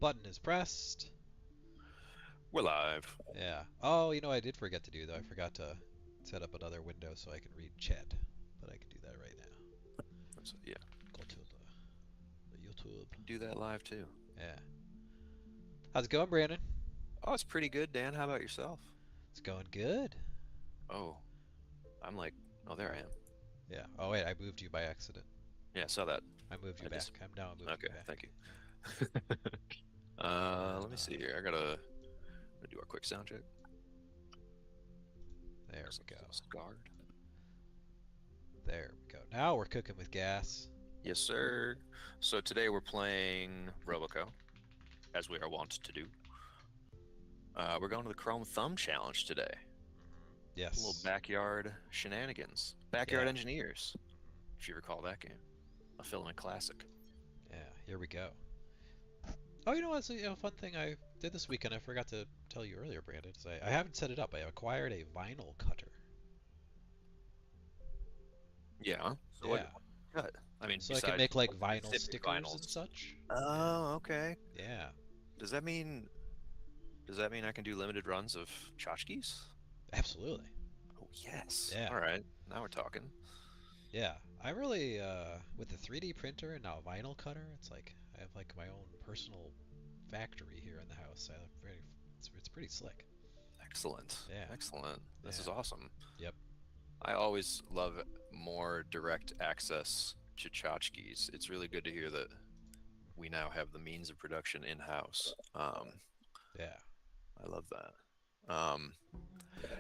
button is pressed. We're live. Yeah. Oh, you know what I did forget to do though? I forgot to set up another window so I can read chat. But I can do that right now. Yeah, Go to the YouTube. can do that live too. Yeah. How's it going, Brandon? Oh, it's pretty good, Dan. How about yourself? It's going good. Oh, I'm like, oh, there I am. Yeah. Oh wait, I moved you by accident. Yeah, I saw that. I moved you I just back. I'm moving you okay. back. Thank you. Yeah. Let me see here. I gotta do our quick sound check. There we go. Guard. There we go. Now we're cooking with gas. Yes, sir. So today we're playing Roboco, as we are wont to do. We're going to the Chrome Thumb Challenge today. A little Yes. backyard shenanigans. Backyard Yeah. Engineers, if you recall that game. A Filament classic. Yeah. Here we go. Oh, you know what's a fun thing I did this weekend? I forgot to tell you earlier, Brandon. Is I haven't set it up. I acquired a vinyl cutter. Yeah. So Yeah. what cut? I mean, So I can besides make like vinyl specific stickers and vinyls. such. Yeah. Oh, okay. Yeah. Does that mean does that mean I can do limited runs of tchotchkes? Absolutely. Oh, yes. Yeah. All right. Now we're talking. Yeah. I really with the 3D printer and now vinyl cutter, it's like I have like my own personal factory here in the house. It's pretty slick. Excellent. Yeah. Excellent. This is Yeah. awesome. Yep. I always love more direct access to tchotchkes. It's really good to hear that we now have the means of production in-house. Yeah. I love that. Um,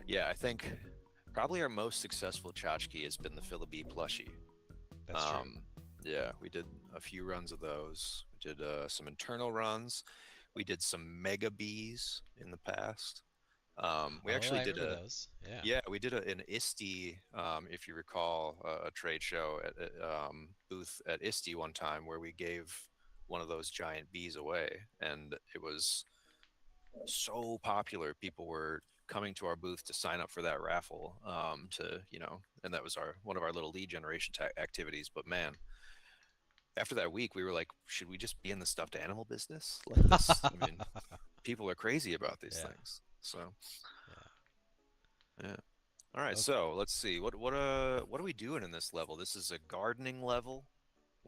yeah, I think probably our most successful tchotchke has been the Philibee plushie. That's true. Um, yeah, we did a few runs of those. We did some internal runs. We did some mega bees in the past. We Oh, actually I did remember a those. Yeah. yeah, we did an ISTE, if you recall, a trade show at booth at ISTE one time where we gave one of those giant bees away, and it was so popular. People were coming to our booth to sign up for that raffle, and that was our one of our little lead generation activities. But man, after that week, we were like, should we just be in the stuffed animal business? Like this, I mean, people are crazy about these Yeah. things. So, Yeah. yeah. All right, Okay. so let's see. What are we doing in this level? This is a gardening level.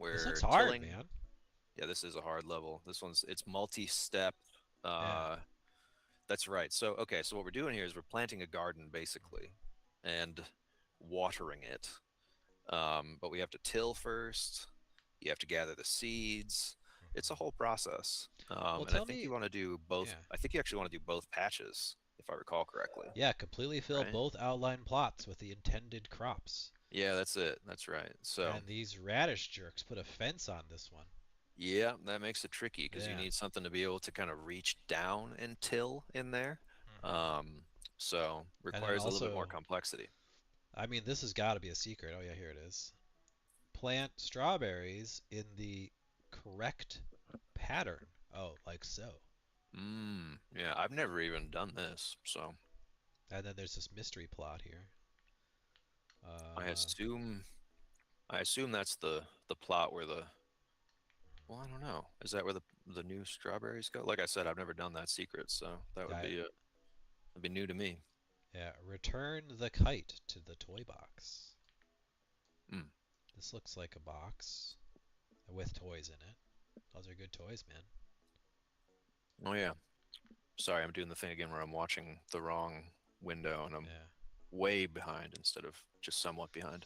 This looks We're hard, tilling. man. Yeah, this is a hard level. It's multi-step. Yeah. Uh, that's right. So okay, so what we're doing here is we're planting a garden basically, and watering it. But we have to till first. You have to gather the seeds. It's a Mhm. whole process. Well, And I tell think you me. want to do both. Yeah. I think you actually want to do both patches, if I recall correctly. Yeah, completely fill Right? both outline plots with the intended crops. Yeah, that's it. That's right. So And these radish jerks put a fence on this one. yeah, that makes it tricky because you Yeah. need something to be able to kind of reach down and till in there. Hmm. Um, so And then requires a little bit more also, complexity. I mean, this has got to be a secret. Oh, yeah, here it is. Plant strawberries in the correct pattern. Oh, like so. Yeah, I've never even done this, so And then there's this mystery plot here. I Uh, assume I assume that's the plot where the well, I don't know. Is that where the new strawberries go? Like I said, I've never done that secret, so that would I, be that'd be new to me. yeah, return the kite to the toy box. Mm. This looks like a box with toys in it. Those are good toys, man. Oh yeah. Sorry, I'm doing the thing again where I'm watching the wrong window and I'm Yeah. way behind instead of just somewhat behind.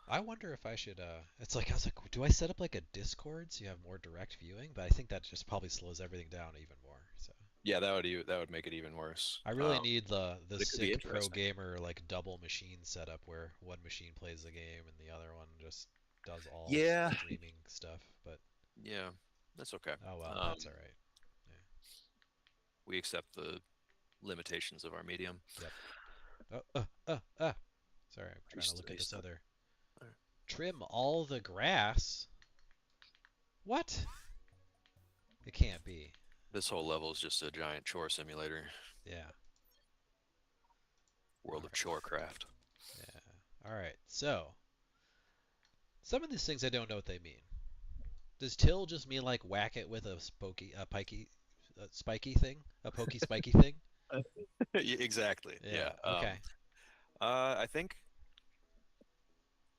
I wonder if I should. It's like I was like, do I set up like a Discord so you have more direct viewing? But I think that just probably slows everything down even more. So Yeah, that would make it even worse. I really need the But it could be sick pro interesting. gamer like double machine setup where one machine plays the game and the other one just does all Yeah, streaming stuff. But yeah, that's okay. oh well, Um, that's all right. Yeah. we accept the limitations of our medium. Yep. Oh. Sorry, I'm trying to Paste, look at this paste up. other. There. Trim all the grass. What? It can't be. This whole level is just a giant chore simulator. Yeah. All World of right. Chorecraft. Yeah. All right. So some of these things I don't know what they mean. Does till just mean like whack it with a spokey, a pikey a spiky thing, a pokey spiky thing. Exactly. Yeah. Yeah. Okay. I think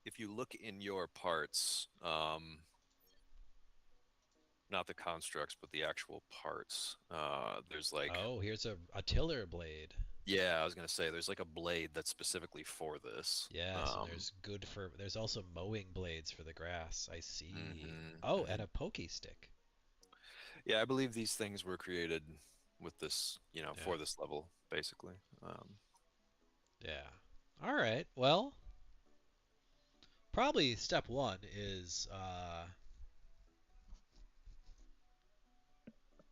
if you look in your parts, not the constructs, but the actual parts, there's like, Oh, here's a tiller blade. yeah, I was gonna say there's like a blade that's specifically for this. Yes, and there's also mowing blades for the grass. I see. Oh, and Mhm. a pokey stick. Yeah, I believe these things were created with this, Yeah. for this level, basically. Yeah. All right. Well, probably step one is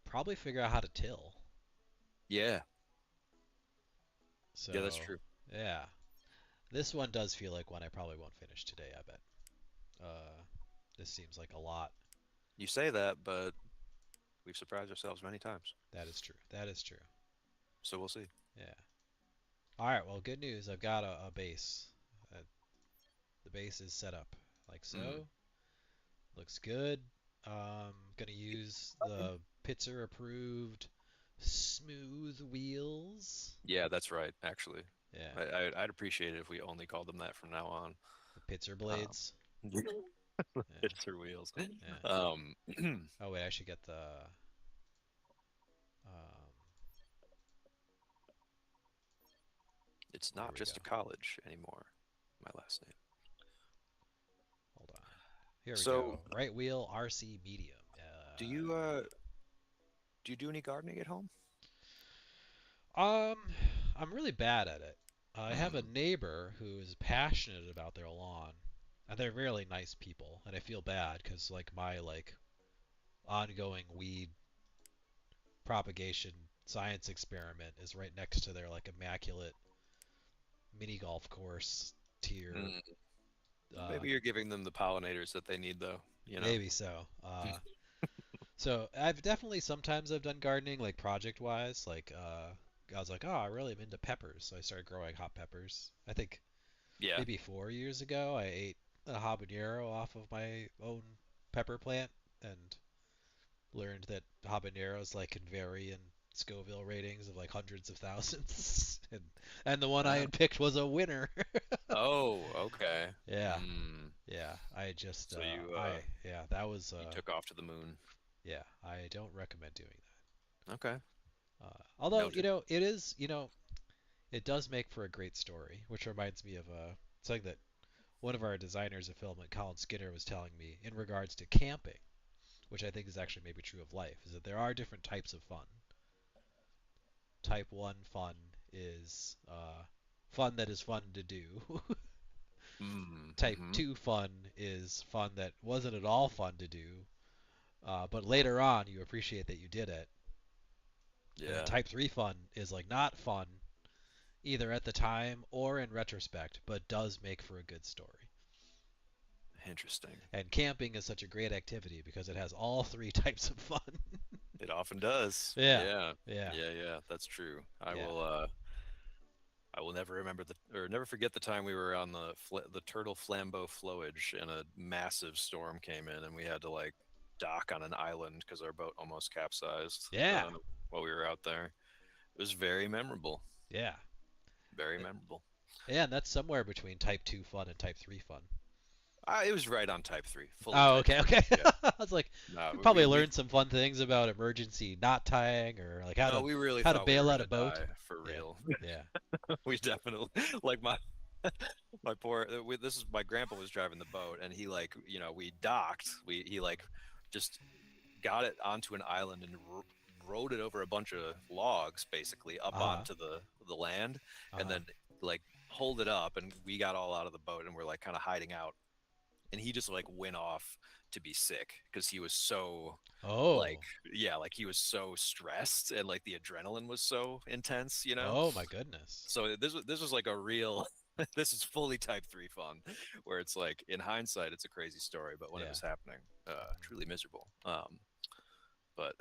probably figure out how to till. Yeah, yeah, that's So, true. yeah. This one does feel like one I probably won't finish today, I bet. Uh, this seems like a lot. You say that, but we've surprised ourselves many times. That is true. That is true. So we'll see. Yeah. All right. Well, good news. I've got a base. Uh, the base is set up like Mm. so. Looks good. Gonna use the Pitzer approved smooth wheels. Yeah, that's right, actually. Yeah. I'd appreciate it if we only called them that from now on. The Pitzer Um, blades. Yeah. it's her wheels. Yeah. Um, Oh wait, I should get the. Um, it's there not we go. just a college anymore. My last name. Hold on. Here we So, go. Right wheel RC medium. do you do you do any gardening at home? Um, I'm really bad at it. I have a Mm, neighbor who is passionate about their lawn, and they're really nice people. And I feel bad because like my ongoing weed propagation science experiment is right next to their like immaculate mini golf course tier. mm. Uh, Maybe you're giving them the pollinators that they need, though. maybe so. So I've definitely sometimes I've done gardening like project wise. Like I was like, oh, I really am into peppers, so I started growing hot peppers. I think Yeah. maybe 4 years ago I ate a habanero off of my own pepper plant and learned that habaneros like can vary in Scoville ratings of like hundreds of thousands, and the one I Uh, had picked was a winner. oh, okay. Yeah, Mm. yeah. I just So I yeah that was you took off to the moon. yeah. I don't recommend doing Okay. that. Although Noted. it is it does make for a great story, which reminds me of something that one of our designers of Filament, Colin Skinner, was telling me in regards to camping, which I think is actually maybe true of life, is that there are different types of fun. Type 1 fun is fun that is fun to do. Mm. Type Hmm. 2 fun is fun that wasn't at all fun to do, but later on you appreciate that you did it. And then Yeah. type 3 fun is like not fun either at the time or in retrospect, but does make for a good story. Interesting. And camping is such a great activity because it has all three types of fun. It often does. Yeah, Yeah. yeah, Yeah, yeah, that's true. yeah. I will never remember never forget the time we were on the Turtle Flambeau flowage and a massive storm came in and we had to like dock on an island because our boat almost capsized Yeah, while we were out there. It was very memorable. yeah. Very memorable. Yeah, and that's somewhere between type 2 fun and type 3 fun. It was right on type 3, fully Oh, type okay, 3. okay. Yeah. I was like, No, we we probably we learned some fun things about emergency knot tying or like no, we really how to thought we were bail out a gonna boat. die for Yeah, real. yeah. We definitely like my poor. This is my grandpa was driving the boat, and he like we docked. He like just got it onto an island and rode it over a bunch of logs, basically up Uh-huh. onto the land, and Uh-huh. then like pulled it up, and we got all out of the boat, and we're like kind of hiding out, and he just like went off to be sick because he was so like Oh. yeah like he was so stressed and like the adrenaline was so intense. Oh my goodness. So this was like a real this is fully type 3 fun where it's like in hindsight it's a crazy story but when it Yeah. was happening truly miserable but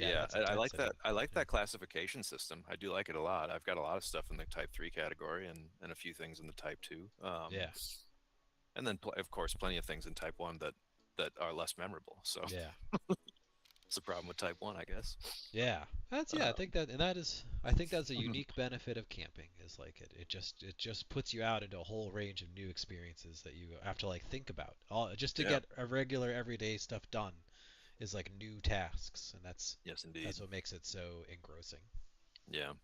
Yeah, yeah that's I like intense. I that mean, I like yeah. that classification system. I do like it a lot. I've got a lot of stuff in the type 3 category and a few things in the type 2 Yeah. and then of course plenty of things in type 1 that are less memorable. So Yeah. That's the problem with type 1, I guess. Yeah, that's yeah. I Uh, think that, and that is, I think that's a unique benefit of camping. Is like it just puts you out into a whole range of new experiences that you have to like think about. All just to yeah. get a regular everyday stuff done is like new tasks, and Yes, indeed. that's what makes it so engrossing. Yeah.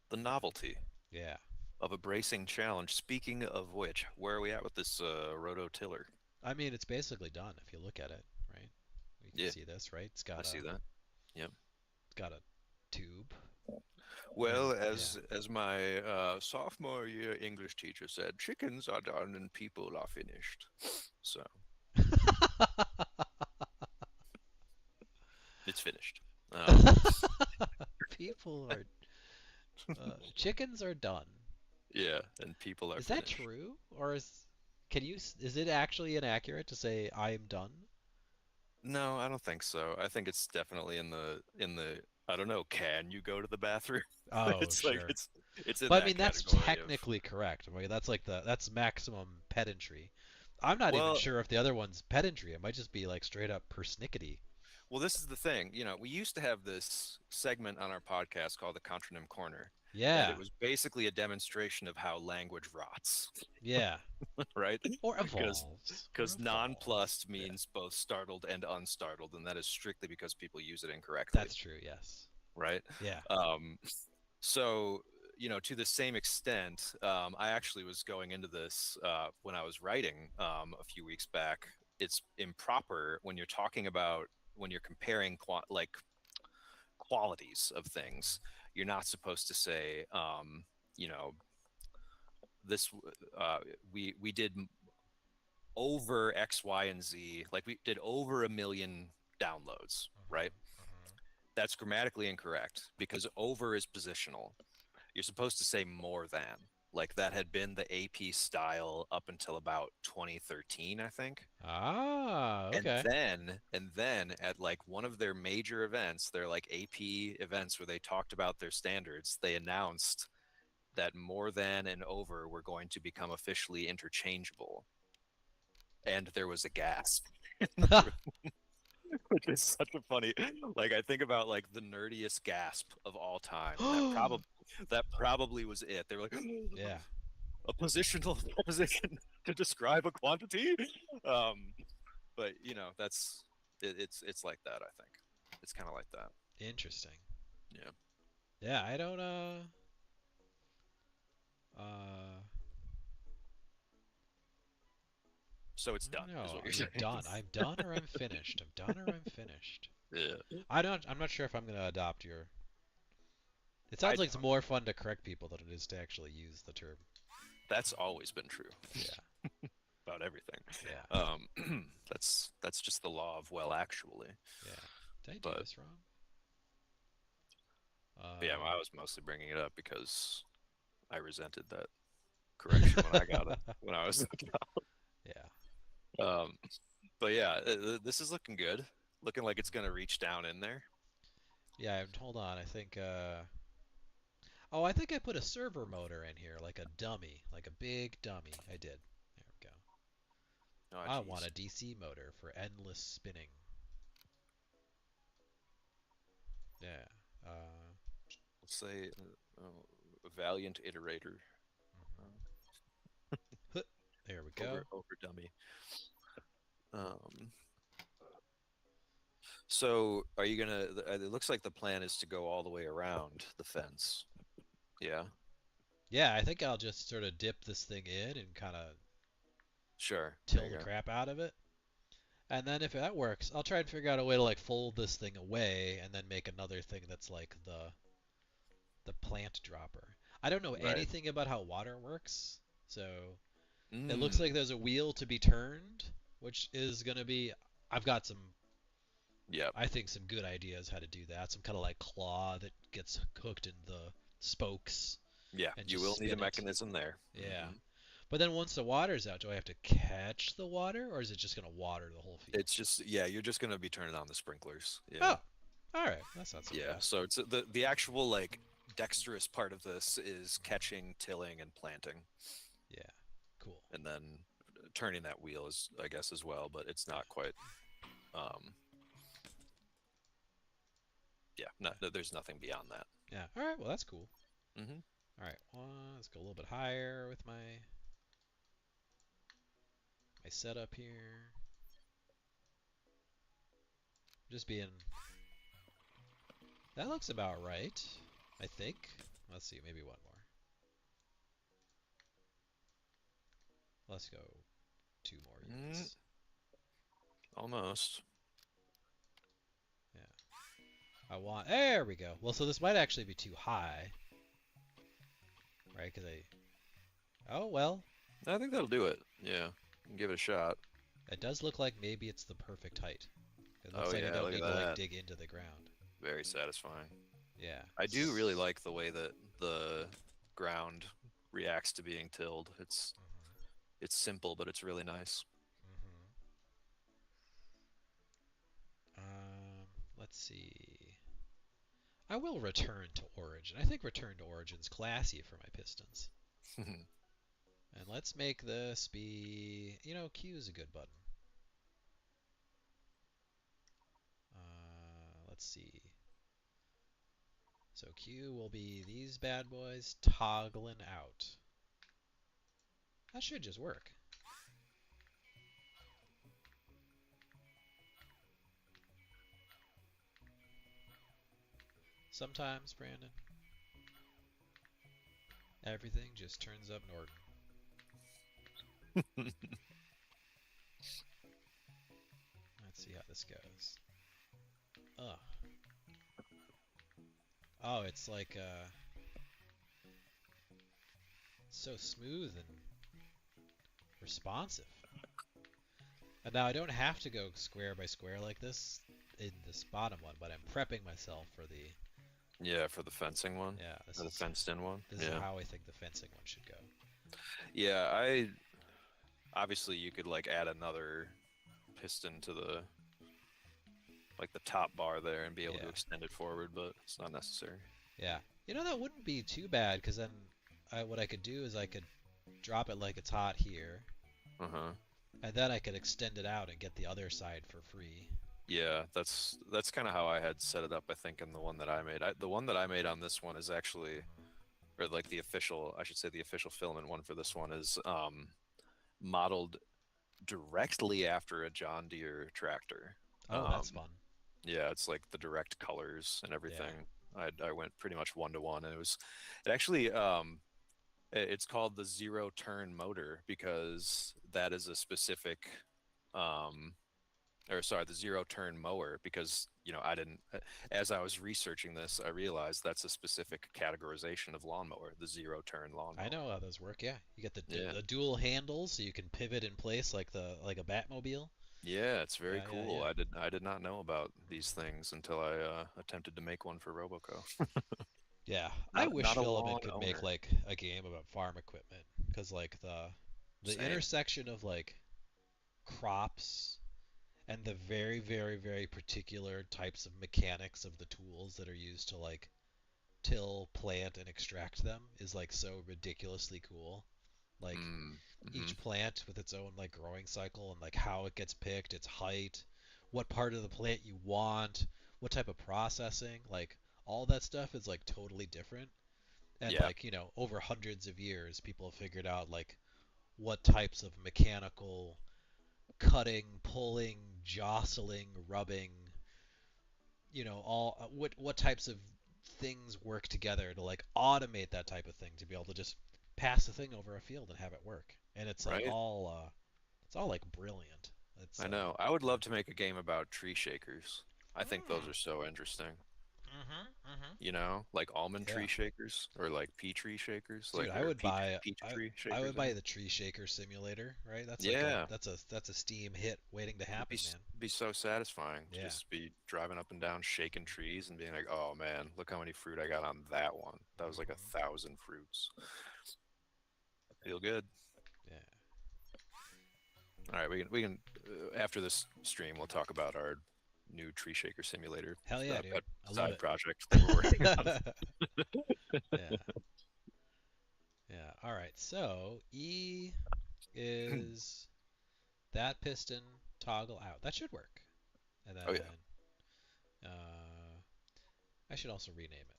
The novelty Yeah, of a bracing challenge. Speaking of which, where are we at with this rototiller? I mean it's basically done if you look at it, right? We can Yeah, see this, right? I see that. Yep. It's got a tube, and Well, yeah. as my sophomore year English teacher said, chickens are done and people are finished. So it's finished. People are chickens are done. Yeah, and people are Is that finished. true, or is it actually inaccurate to say I am done? No, I don't think so. I think it's definitely in the I don't know, can you go to the bathroom? Oh, It's like sure. it's in But I that mean that's category of technically correct. I mean that's like that's maximum pedantry. I'm not even well, sure if the other one's pedantry. It might just be like straight up persnickety. well, this is the thing. We used to have this segment on our podcast called the Contronym Corner, and it Yeah, was basically a demonstration of how language rots, yeah. right? Or Because evolves. Or evolves. nonplussed Yeah, means both startled and unstartled, and that is strictly because people use it incorrectly, that's true. Yes. right? Yeah. Um, so, to the same extent, I actually was going into this when I was writing a few weeks back. It's improper when you're talking about when you're comparing like qualities of things. You're not supposed to say, you know, this. We did over X, Y, and Z. Like we did over 1 million downloads, right? That's grammatically incorrect because over is positional. You're supposed to say more than. Like that had been the AP style up until about 2013, I think. Ah, And okay. then and then at like one of their major events, their like AP events where they talked about their standards, they announced that more than and over were going to become officially interchangeable. And there was a gasp in the room, which is such a funny. Like I think about like the nerdiest gasp of all time, and that probably was it. They were like, Yeah, a positional preposition to describe a quantity. Um, but it's like that. I think it's kind of like that. interesting. Yeah. Yeah, I don't uh So I it's don't done, is know. what Are you're you saying. done? I'm done or I'm finished. I'm done or I'm finished. Yeah. I'm not sure if I'm gonna adopt your. It I sounds like it's more fun to correct people than it is to actually use the term. That's always been true Yeah, about everything. yeah, That's just the law of well, actually. yeah. Did I do But this wrong? yeah, Um, I was mostly bringing it up because I resented that correction when I got it when I was. yeah, um, but yeah, this is looking good. Looking like it's gonna reach down in there. yeah. Hold on. I think. Oh, I think I put a server motor in here, like a dummy, like a big dummy. I did. There we go. Oh, I want geez. a DC motor for endless spinning. Yeah. Uh, Let's say a valiant iterator. mhm. There we go. Over dummy. Um, so are you gonna? It looks like the plan is to go all the way around the fence. Yeah, Yeah, I think I'll just sort of dip this thing in and kind of sure. There till you the go. crap out of it. And then if that works, I'll try and figure out a way to like fold this thing away and then make another thing that's like the plant dropper. I don't know Right. anything about how water works, so it looks like Mm. there's a wheel to be turned, which is gonna be. I've got some, Yep. I think, some good ideas how to do that. Some kind of like claw that gets hooked in the spokes Yeah. and You just will need a spin it. mechanism there. Yeah. But then once the water's out, do I have to catch the water, or is it just gonna water the whole field? It's just yeah. You're just gonna be turning on the sprinklers. Yeah. Oh, all right. That's not so Yeah. bad. So it's the actual like dexterous part of this is catching, tilling, and planting, Yeah. Cool. and then turning that wheel is I guess as well, but it's not quite. Um, Yeah, there's nothing beyond that. Yeah. All right. Well, that's cool. Hmm. All right. Well, let's go a little bit higher with my setup here. Just being. That looks about right. I think. Let's see. Maybe one more. Let's go two more Mm, units. almost. Yeah. I want. There we go. Well, so this might actually be too high, right? Because I. Oh well. I think that'll do it. Yeah, give it a shot. It does look like maybe it's the perfect height. It looks Oh like I yeah, don't look at need to like that. dig into the ground. Very satisfying. Yeah. I do really like the way that the ground reacts to being tilled. It's simple, but it's really nice. Mm-hmm. Um, let's see. I will return to origin. I think return to origin's classy for my pistons. And let's make this be, Q is a good button. Let's see. So Q will be these bad boys toggling out. That should just work. Sometimes, Brandon, everything just turns up Norton. Let's see how this goes. Ugh. Oh, it's like so smooth and responsive. And now I don't have to go square by square like this in this bottom one, but I'm prepping myself for the Yeah, for the fencing one, yeah. or the fenced-in one. This is Yeah, how I think the fencing one should go. yeah. I obviously you could like add another piston to the like the top bar there and be able to Yeah, extend it forward, but it's not necessary. yeah. That wouldn't be too bad because then what I could do is I could drop it like it's hot here, Uh-huh. and then I could extend it out and get the other side for free. Yeah, that's kind of how I had set it up, I think, in the one that I made. The one that I made on this one is actually, or like the official, I should say the official filament one for this one is modeled directly after a John Deere tractor. Oh, that's Um, fun. yeah, it's like the direct colors and Yeah. everything. I went pretty much 1-to-1, and it actually it's called the zero turn motor because that is a specific um or sorry, the zero turn mower because I didn't as I was researching this, I realized that's a specific categorization of lawnmower, the zero turn I lawnmower. know how those work. Yeah, you get Yeah. the dual handles, so you can pivot in place like a Batmobile. Yeah, it's very Yeah, yeah, cool. yeah. I did not know about these Mhm. things until I attempted to make one for Roboco. Yeah, I Not wish a Filament lawn could make owner. like a game about farm equipment, because like the Same. intersection of like crops and the very, very, very particular types of mechanics of the tools that are used to like till, plant, and extract them is like so ridiculously cool. Like Mm-hmm. each plant with its own like growing cycle and like how it gets picked, its height, what part of the plant you want, what type of processing, like all that stuff is like totally different. And Yeah. like, over hundreds of years, people have figured out like what types of mechanical cutting, pulling, jostling, rubbing, all what types of things work together to like automate that type of thing to be able to just pass the thing over a field and have it work. And it's like Right. all like brilliant. It's I know. I would yeah. love to make a game about tree shakers. I think those Mm. are so interesting. Mhm. Like almond Yeah. tree shakers or like pea tree shakers, Dude, like I or would buy peach I tree I shakers. would I buy mean, the Tree Shaker Simulator, right? yeah, That's a Steam hit waiting to it'd happen, man. be so satisfying to Yeah. just be driving up and down shaking trees and being like, oh man, look how many fruit I got on that one. That was like Mhm. 1,000 fruits. Feel good. Yeah. All right, we can after this stream we'll talk about our new tree shaker simulator Hell yeah, dude. pet I love side it. project that we're working on. Yeah. Yeah. All right. So E is that piston toggle out. That should work. And Oh yeah. then uh, I should also rename it.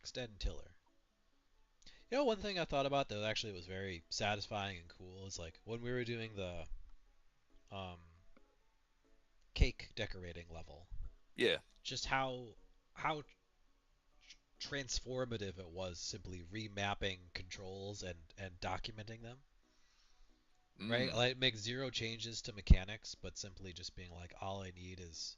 Extend tiller. You know, one thing I thought about that actually was very satisfying and cool is like when we were doing the um, cake decorating level, Yeah. just how transformative it was simply remapping controls and documenting them. Right? Mm. Like make zero changes to mechanics, but simply just being like, all I need is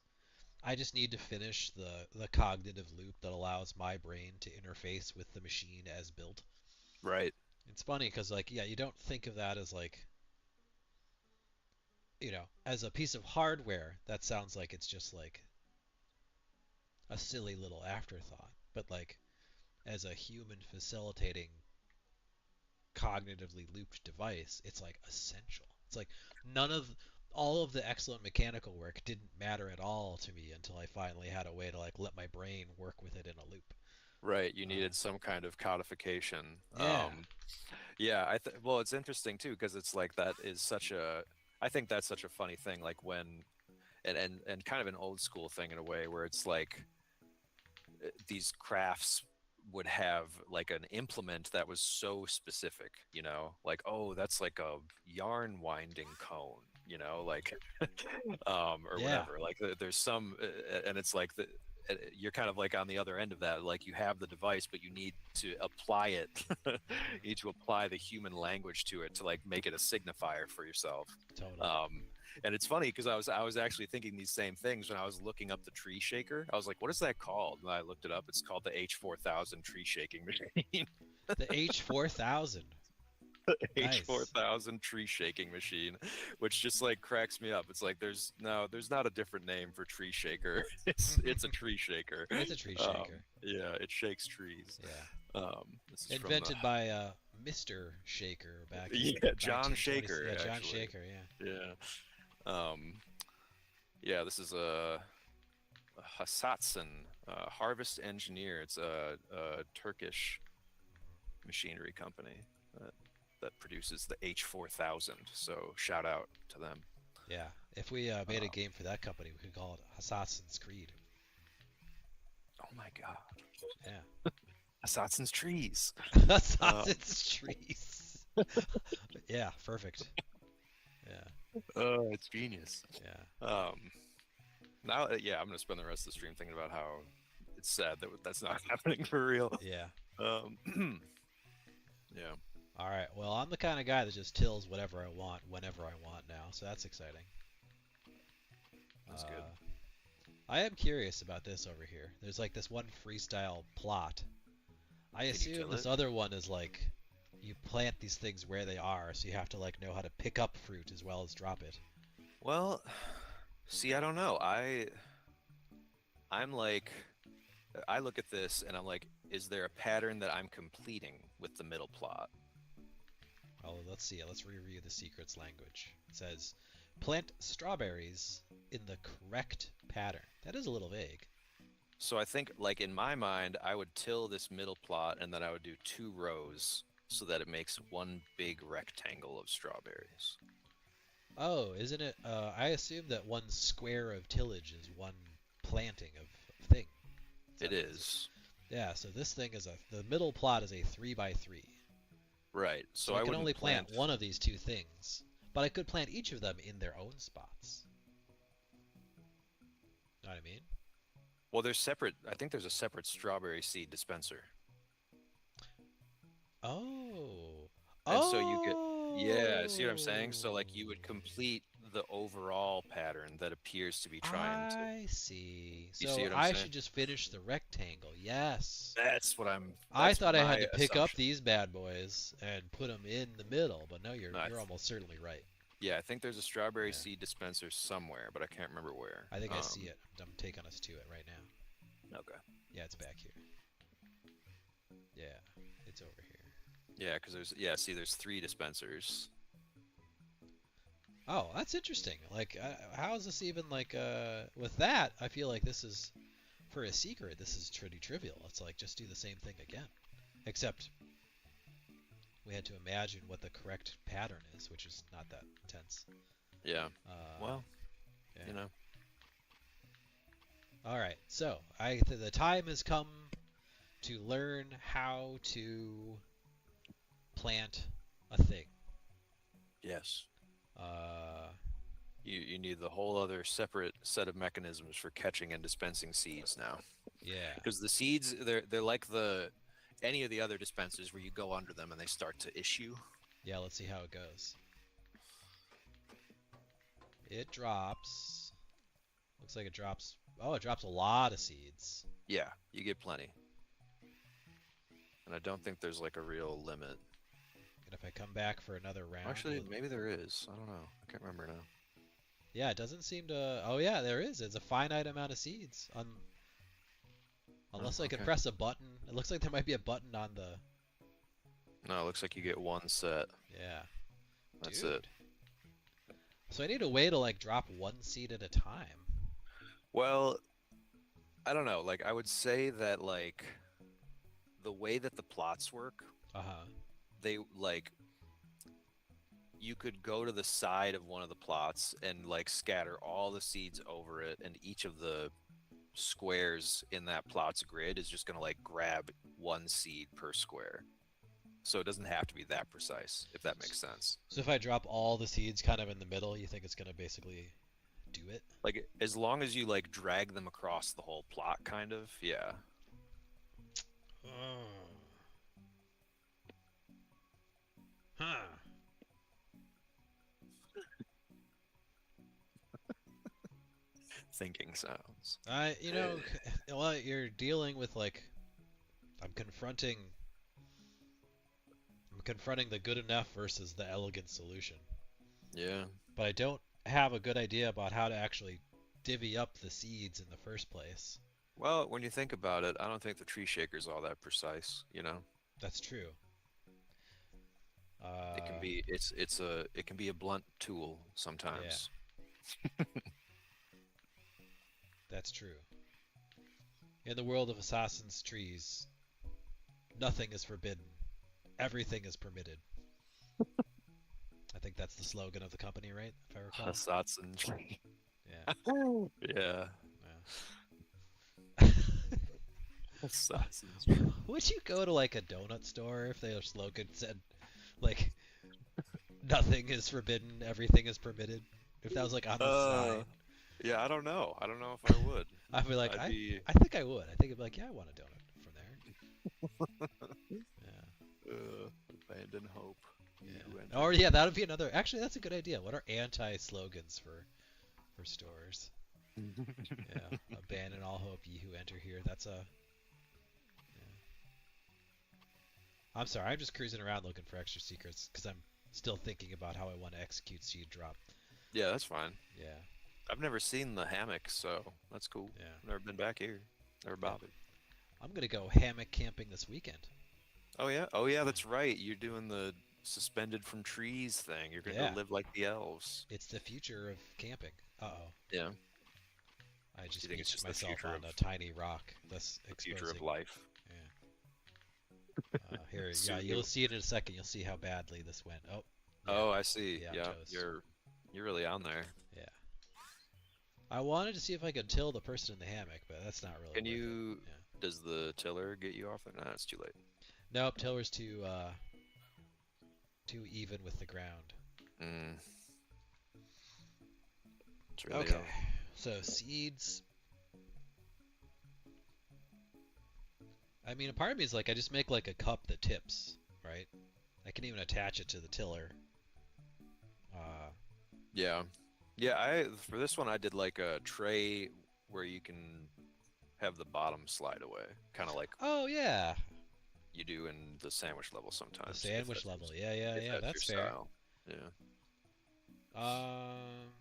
I just need to finish the cognitive loop that allows my brain to interface with the machine as built. Right. It's funny because like yeah, you don't think of that as like as a piece of hardware. That sounds like it's just like a silly little afterthought. But like as a human facilitating cognitively looped device, it's like essential. It's like none of all of the excellent mechanical work didn't matter at all to me until I finally had a way to like let my brain work with it in a loop. Right. You Uh, needed some kind of codification. yeah, Yeah. Well, it's interesting too because it's like that is such a. I think that's such a funny thing. Like when and kind of an old school thing in a way where it's like these crafts would have like an implement that was so specific, like, oh, that's like a yarn winding cone, like or yeah, whatever. Like there's some and it's like you're kind of like on the other end of that. Like you have the device, but you need to apply it. You need to apply the human language to it to like make it a signifier for yourself. totally. Um, and it's funny because I was actually thinking these same things when I was looking up the tree shaker. I was like, what is that called? And I looked it up. It's called the H4000 tree shaking machine. The H4000. Nice. H4000 tree shaking machine, which just like cracks me up. It's like there's not a different name for tree shaker. It's a tree shaker. It's a tree shaker. Yeah, it shakes trees. Yeah. This is from the Invented by Mr. Shaker back in yeah, John 1920. Shaker Yeah, John actually. Shaker. Yeah. Yeah. Um, yeah, this is a Hasatsan Harvest Engineer. It's a Turkish machinery company that produces the H4000. So shout out to them. Yeah. If we made a Um, game for that company, we could call it Assassin's Creed. oh my God, Yeah. Hasatsan's trees. Um, Assassin's Trees. Yeah, perfect. Yeah. oh, it's genius. Yeah. Um, Now, yeah, I'm gonna spend the rest of the stream thinking about how it's sad that that's not happening for real. Yeah. Um, yeah, All right. Well, I'm the kind of guy that just tills whatever I want whenever I want now, so that's exciting. that's good. Uh, I am curious about this over here. There's like this one freestyle plot. I Did you assume till this it? other one is like you plant these things where they are, so you have to like know how to pick up fruit as well as drop it. Well, see, I don't know. I'm like, I look at this and I'm like, is there a pattern that I'm completing with the middle plot? Oh, let's see. Let's review the secrets language. It says plant strawberries in the correct pattern. That is a little vague. So I think, like in my mind, I would till this middle plot and then I would do 2 rows so that it makes one big rectangle of strawberries. Oh, isn't it? I assume that one square of tillage is one planting of thing. It is. Yeah, so this thing is the middle plot is a 3 by 3. Right. So So I I can wouldn't only plant plant. one of these two things, but I could plant each of them in their own spots. Know what I mean? Well, there's separate. I think there's a separate strawberry seed dispenser, Oh. and so you get. Yeah, see what I'm saying? So Oh. like you would complete the overall pattern that appears to be trying to. I see. You see So what I'm I saying? should just finish the rectangle. Yes. That's what I'm. I That's thought I had my to pick up assumption. these bad boys and put them in the middle, but no, you're No, you're almost certainly right. yeah, I think there's a strawberry Yeah. seed dispenser somewhere, but I can't remember where. I think I see it. I'm taking us to it right now. Okay. Yeah, it's back here. Yeah, it's over here. Yeah, because see, there's 3 dispensers. Oh, that's interesting. Like, how is this even like with that? I feel like this is for a secret. This is pretty trivial. It's like just do the same thing again, except we had to imagine what the correct pattern is, which is not that intense. Yeah. Uh, Well, yeah. you know. So the time has come to learn how to plant a thing. Yes. Uh, You need the whole other separate set of mechanisms for catching and dispensing seeds now. yeah, Because the seeds, they're like the any of the other dispensers where you go under them and they start to issue. yeah. Let's see how it goes. It drops. Looks like it drops. Oh, it drops a lot of seeds. Yeah, you get plenty. And I don't think there's like a real limit. And if I come back for another round, Actually, maybe there is. I don't know. I can't remember now. yeah, it doesn't seem to. Oh yeah, there is. It's a finite amount of seeds. Oh, Unless I can okay. press a button. It looks like there might be a button on the. No, it looks like you get one set. Yeah, That's it. dude. So I need a way to like drop one seed at a time. Well, I don't know. Like, I would say that, like, the way that the plots work, Uh huh. they, like, you could go to the side of one of the plots and, like, scatter all the seeds over it, and each of the squares in that plot's grid is just going to, like, grab one seed per square. So it doesn't have to be that precise, if that makes sense. So if I drop all the seeds kind of in the middle, you think it's gonna basically do it? Like, as long as you, like, drag them across the whole plot, kind of, yeah. Oh. Huh. Thinking sounds. Well, you're dealing with like I'm confronting I'm confronting the good enough versus the elegant solution. Yeah. But I don't have a good idea about how to actually divvy up the seeds in the first place. Well, when you think about it, I don't think the tree shaker's all that precise, you know? That's true. It can Uh, be it can be a blunt tool yeah, sometimes. that's true. In the world of Assassin's Trees, nothing is forbidden. Everything is permitted. I think that's the slogan of the company, right? If I recall. Assassin's tree. Yeah. Yeah. Yeah. Assassin's tree. Would you go to like a donut store if their slogan said like nothing is forbidden, everything is permitted? If that was like on the Uh, sign, yeah, I don't know. I don't know if I would. I'd be like, I'd I, be I think I would. I think I'd be like, yeah, I want a donut from there. Yeah, abandon hope. You who yeah. enter Or yeah, here. that would be another. Actually, that's a good idea. What are anti-slogans for stores? Yeah, abandon all hope, ye who enter here. That's a. Yeah. I'm sorry, I'm just cruising around looking for extra secrets because I'm still thinking about how I want to execute seed drop. Yeah, that's fine. Yeah, I've never seen the hammock, so that's cool. yeah. Never been back here. Never Yep. bothered. I'm gonna go hammock camping this weekend. Oh yeah. Oh yeah, Yeah. that's right. You're doing the suspended from trees thing. You're gonna go Yeah, live like the elves. it's the future of camping. Uh-oh. Yeah. I Do you just think it's beached just the myself future on of a tiny rock, thus the future of exposing. life? Yeah. Here, yeah, Soon you'll you. see it in a second. You'll see how badly this went. Oh, yeah, Oh, I see. yeah, I'm Yeah, toast. you're really on there. Yeah. I wanted to see if I could till the person in the hammock, but that's not really Can worth it. you? Yeah. Does the tiller get you off? No, it's too late. Nope, tiller's too even with the ground. Mm, it's really Okay. So seeds. I mean, a part of me is like, I just make like a cup that tips, right? I can even attach it to the tiller. Uh, yeah, yeah. I for this one I did like a tray where you can have the bottom slide away, kind of like oh yeah, you do in the sandwich level the sometimes. If sandwich that's level. Yeah, yeah, if yeah. that's your That's fair. style. Yeah. Um.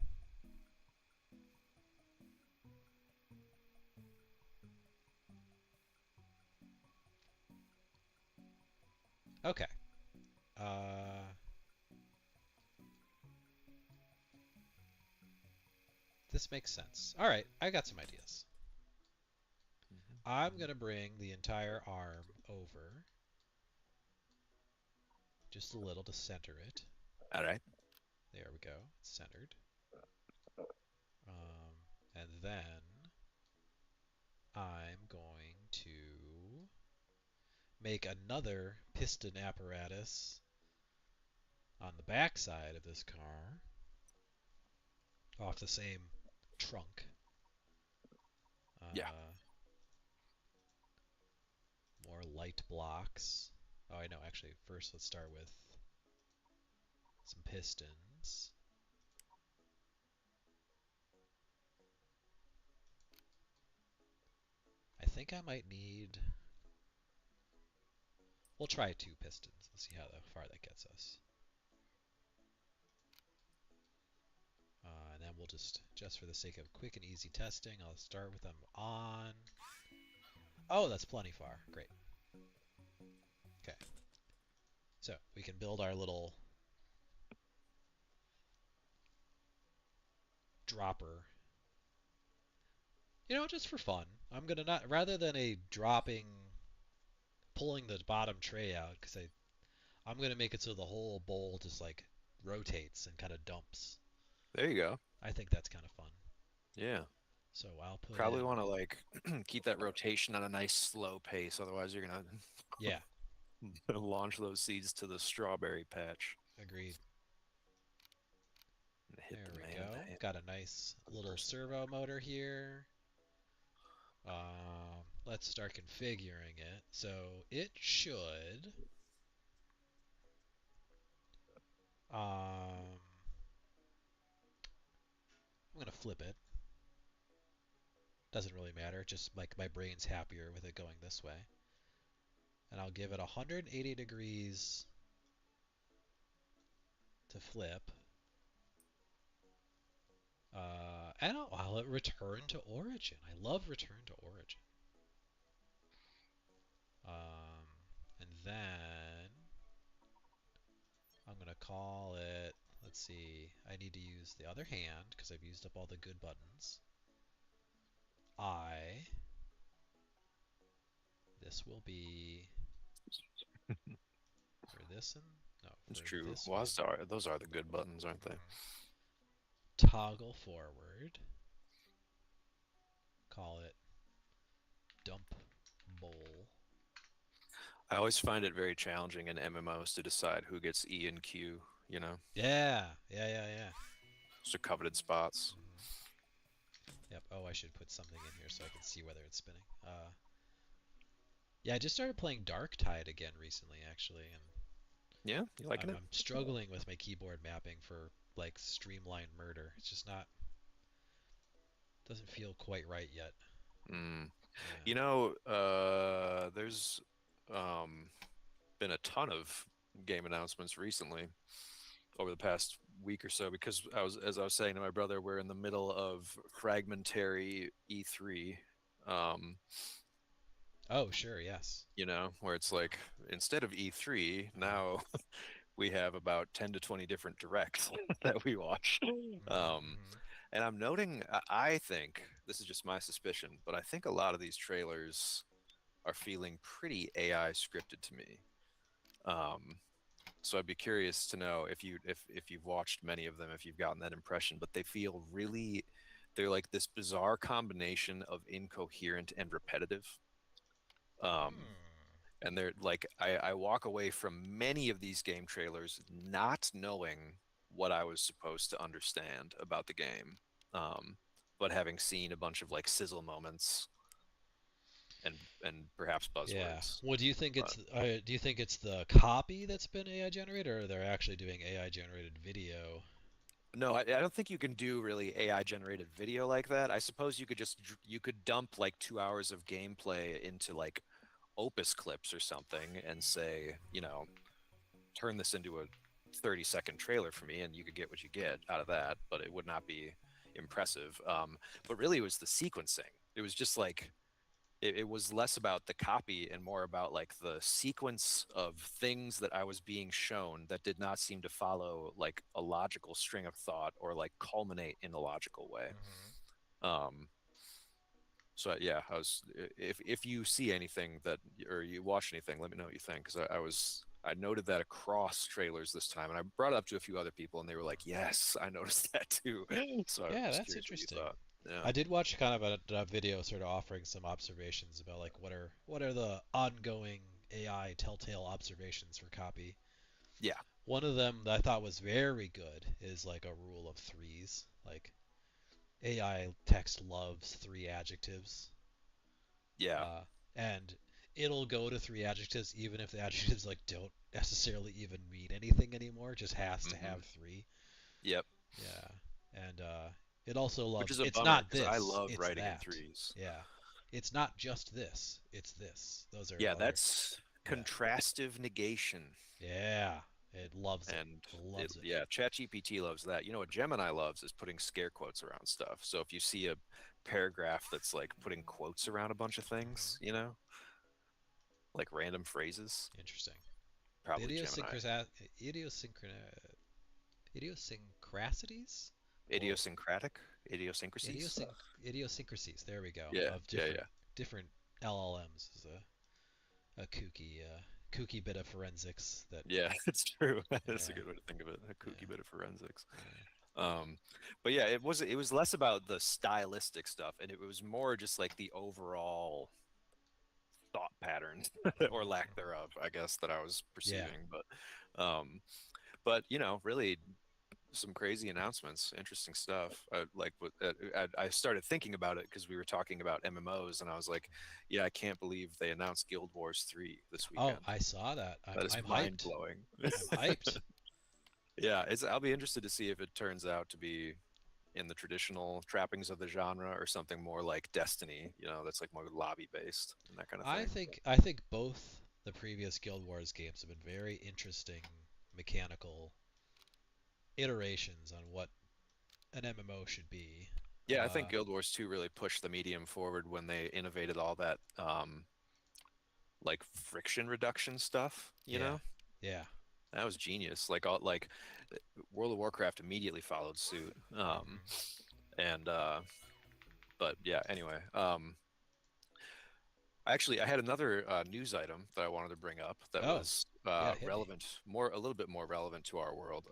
Okay. Uh. This makes sense. All right, I got some ideas. I'm gonna bring the entire arm over just a little to center it. All right. There we go. It's centered. And then make another piston apparatus on the back side of this car off the same trunk. Yeah. Uh, more light blocks. Oh, I know. Actually, first let's start with some pistons. I think I might need. We'll try two pistons and see how far that gets us. And then we'll just for the sake of quick and easy testing, I'll start with them on. Oh, that's plenty far. Great. Okay. So we can build our little dropper. Just for fun. I'm gonna not rather than a dropping, pulling the bottom tray out because I'm gonna make it so the whole bowl just like rotates and kind of dumps. There you go. I think that's kind of fun. Yeah. So I'll put Probably in. want to like keep that rotation on a nice slow pace, otherwise you're gonna Yeah, launch those seeds to the strawberry patch agreed. and hit There the we man in the go. hand, Got a nice the little person. servo motor here. Let's start configuring it. So it should. I'm gonna flip it. Doesn't really matter. Just like my brain's happier with it going this way. And I'll give it 180 degrees to flip. And I'll return to origin. I love return to origin. Um, and then I'm gonna call it. Let's see. I need to use the other hand because I've used up all the good buttons. I. This will be for this and no It's for true. this Well, one. those are the good buttons, aren't they? Mhm. Toggle forward. Call it dump bowl. I always find it very challenging in MMOs to decide who gets E and Q, you know? Yeah. Those are coveted spots. Hmm. Yep. Oh, I should put something in here so I can see whether it's spinning. Yeah, I just started playing Dark Tide again recently, actually, and Yeah, you liking it? I'm struggling with my keyboard mapping for like streamlined murder. It's just not doesn't feel quite right yet. Mm. Yeah. You know, there's um, been a ton of game announcements recently over the past week or so because as I was saying to my brother, we're in the middle of fragmentary E3. Um, Oh, sure. Yes. where it's like instead of E3, Uh-huh. now we have about 10 to 20 different directs that we watch. Um, Hmm. and I'm noting, I think, this is just my suspicion, but I think a lot of these trailers are feeling pretty AI scripted to me. Um, so I'd be curious to know if you've watched many of them, if you've gotten that impression, but they feel really, they're like this bizarre combination of incoherent and repetitive. Um, Hmm. and they're like I walk away from many of these game trailers not knowing what I was supposed to understand about the game, but having seen a bunch of like sizzle moments and perhaps Yeah. buzzwords. Well, But do you think it's the copy that's been AI generated, or they're actually doing AI generated video? no, I don't think you can do really AI generated video like that. I suppose you could you could dump like 2 hours of gameplay into like Opus clips or something and say, turn this into a 30-second trailer for me and you could get what you get out of that, but it would not be impressive. But really it was the sequencing. It was just like it was less about the copy and more about like the sequence of things that I was being shown that did not seem to follow like a logical string of thought or like culminate in a logical way. Hmm. um, so yeah, if you see anything that or you watch anything, let me know what you think because I noted that across trailers this time, and I brought it up to a few other people, and they were like, "Yes, I noticed that too." So I Yeah, was that's curious what you interesting. thought. Yeah. I did watch kind of a video sort of offering some observations about like what are the ongoing AI telltale observations for copy. Yeah, One of them that I thought was very good is like a rule of threes. Like AI text loves three adjectives, yeah. uh, and it'll go to three adjectives even if the adjectives like don't necessarily even mean anything anymore. It just has to Hmm. have three. Yep. Yeah, and it also Which loves. is a It's bummer not because I this. love It's writing in that. threes. Yeah, it's not just this. It's this. Those are Yeah, other. that's Yeah, contrastive negation. yeah. It loves it. And Loves it. yeah, ChatGPT loves that. You know what Gemini loves is putting scare quotes around stuff. So if you see a paragraph that's like putting quotes around a bunch of things, Hmm. like random phrases, Interesting. The probably Gemini. idiosyncrasies. Whoa. Idiosyncratic, idiosyncrasies. Idiosyncrasies. There we go. Yeah, Of yeah, yeah, different LLMs is a kooky bit of forensics that. yeah. It's true. That's a Yeah. good way to think of it. A kooky Yeah. bit of forensics. Yeah. Um, but yeah, it was less about the stylistic stuff, and it was more just like the overall thought patterns or Hmm. lack thereof, I guess, that I was Yeah. perceiving. But really some crazy announcements, interesting stuff. I started thinking about it because we were talking about MMOs, and I was like, yeah, I can't believe they announced Guild Wars 3 this Oh, weekend. I saw that. That is I'm mind hyped. blowing. I'm hyped. Yeah, I'll be interested to see if it turns out to be in the traditional trappings of the genre or something more like Destiny, that's like more lobby based and that kind of thing. I think both the previous Guild Wars games have been very interesting mechanical iterations on what an MMO should be. Yeah, I think Uh, Guild Wars 2 really pushed the medium forward when they innovated all that like friction reduction stuff, yeah, yeah. That was genius. Like all like World of Warcraft immediately followed suit. Hmm. And But yeah, anyway, actually, I had another news item that I wanted to bring up that Oh, was yeah. Hit me. relevant, a little bit more relevant to our world.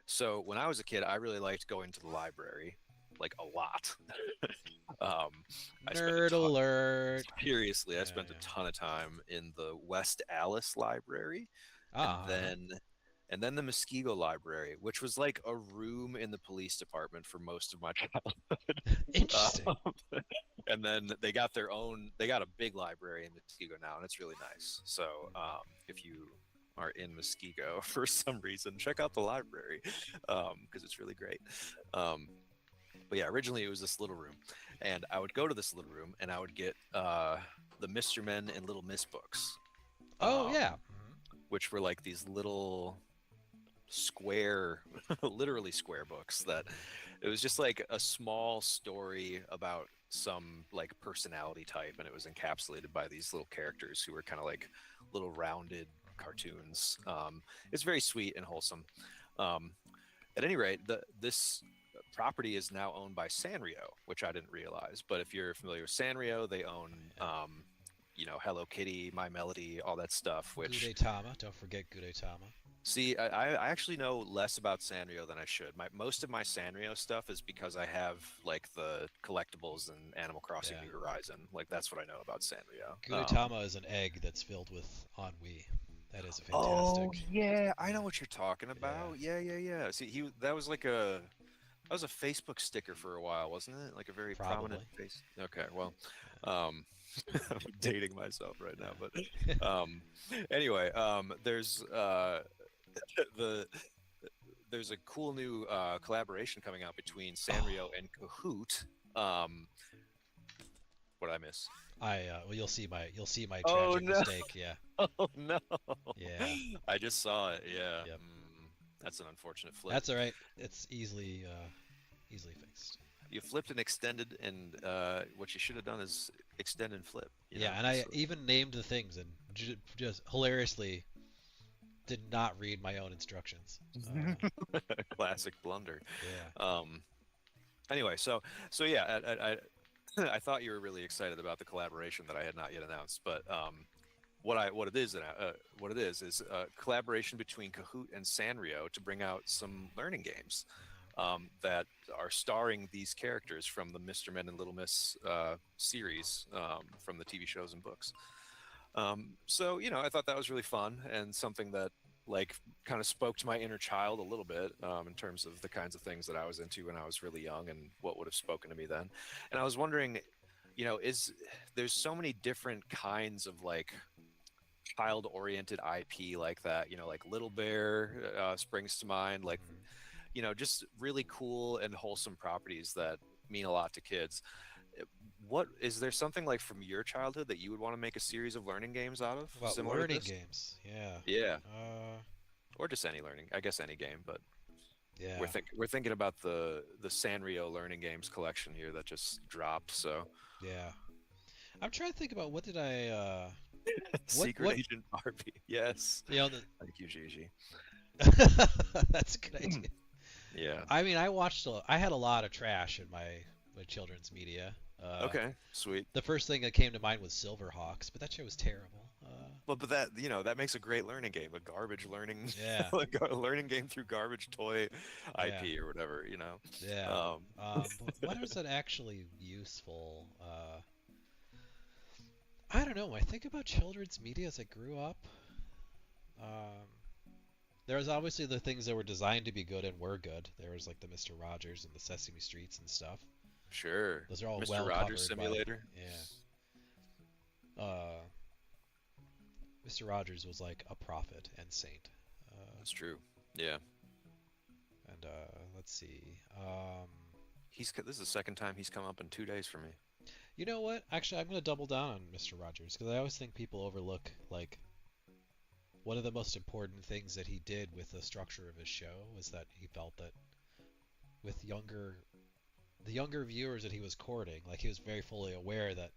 So when I was a kid, I really liked going to the library, like a lot. um, I spent a Nerd ton. alert. Seriously, I Yeah, spent a yeah. ton of time in the West Alice Library, and Ah, then the Muskego Library, which was like a room in the police department for most of my childhood. interesting. Um, and then they got a big library in Muskego now, and it's really nice. So if you are in Muskego for some reason, check out the library because it's really great. Um, but yeah, originally it was this little room, and I would go to this little room and I would get the Mr. Men and Little Miss books, Oh, um, yeah. which were like these little square, literally square books that it was just like a small story about some like personality type, and it was encapsulated by these little characters who were kind of like little rounded cartoons. It's very sweet and wholesome. Um, at any rate, this property is now owned by Sanrio, which I didn't realize. But if you're familiar with Sanrio, they own Yeah. Hello Kitty, My Melody, all that stuff. Which Gudetama. Don't forget Gudetama. see, I actually know less about Sanrio than I should. Most of my Sanrio stuff is because I have like the collectibles and Animal Crossing Yeah. New Horizon. Like that's what I know about Sanrio. Gudetama is an egg that's filled with ennui. That is Oh fantastic. yeah, I know Yeah. what you're talking Yeah. about. Yeah, yeah, yeah. See, he that was a Facebook sticker for a while, wasn't it? Like a very prominent Probably. face. Okay, well, um, I'm dating myself right now, but Yeah. um, anyway, the there's a cool new collaboration coming out between Sanrio Oh, and Kahoot. Um, what did I miss? well, you'll see my Oh tragic no! mistake. Yeah. Oh no! Yeah. I just saw it. Yeah, Yep. that's an unfortunate flip. That's all right. It's easily fixed. You flipped and extended, and what you should have done is extend and flip. Yeah, and I even named the things and just hilariously did not read my own instructions. Classic blunder. Yeah. Um, anyway, so yeah, I thought you were really excited about the collaboration that I had not yet announced, but what it is a collaboration between Kahoot and Sanrio to bring out some learning games that are starring these characters from the Mr. Men and Little Miss series from the TV shows and books. So I thought that was really fun and something that like kind of spoke to my inner child a little bit in terms of the kinds of things that I was into when I was really young and what would have spoken to me then. And I was wondering, is there's so many different kinds of like child-oriented IP like that. Like Little Bear springs to mind. Like Hmm. just really cool and wholesome properties that mean a lot to kids. Uh, What is there something like from your childhood that you would want to make a series of learning games out of, About similar to learning this? games, yeah. Yeah, Uh, or just any learning. I guess any game, but we're yeah, thinking about the Sanrio learning games collection here that just dropped. So yeah. I'm trying to think about what did I, Secret what, Agent Barbie. Yes. you know, the, Thank you, Gigi. that's a good idea. Yeah. I mean, I had a lot of trash in my children's media. Okay. Sweet. The first thing that came to mind was Silverhawks, but that show was terrible. But that that makes a great learning game, a garbage learning, Yeah, a learning game through garbage toy yeah, IP or whatever. yeah. Um, But what is it actually useful? I don't know. When I think about children's media as I grew up, um, there was obviously the things that were designed to be good and were good. There was like the Mister Rogers and the Sesame Streets and stuff. sure. Those are all Mr. well Rogers covered by, Simulator. yeah. Uh, Mr. Rogers was like a prophet and saint. That's true. Yeah. And let's see. This is the second time he's come up in 2 days for me. You know what? Actually, I'm going to double down on Mr. Rogers because I always think people overlook like one of the most important things that he did with the structure of his show was that he felt that with the younger viewers that he was courting, like he was very fully aware that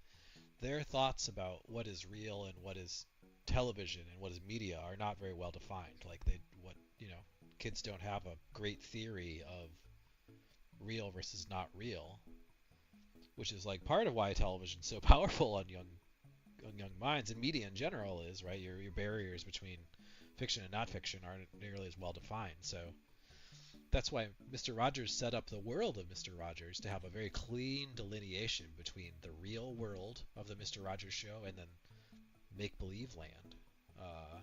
their thoughts about what is real and what is television and what is media are not very well defined. Like kids don't have a great theory of real versus not real, which is like part of why television's so powerful on young minds and media in general is, right? Your barriers between fiction and not fiction aren't nearly as well defined. So that's why Mr. Rogers set up the world of Mr. Rogers to have a very clean delineation between the real world of the Mr. Rogers show and then make believe land. Uh,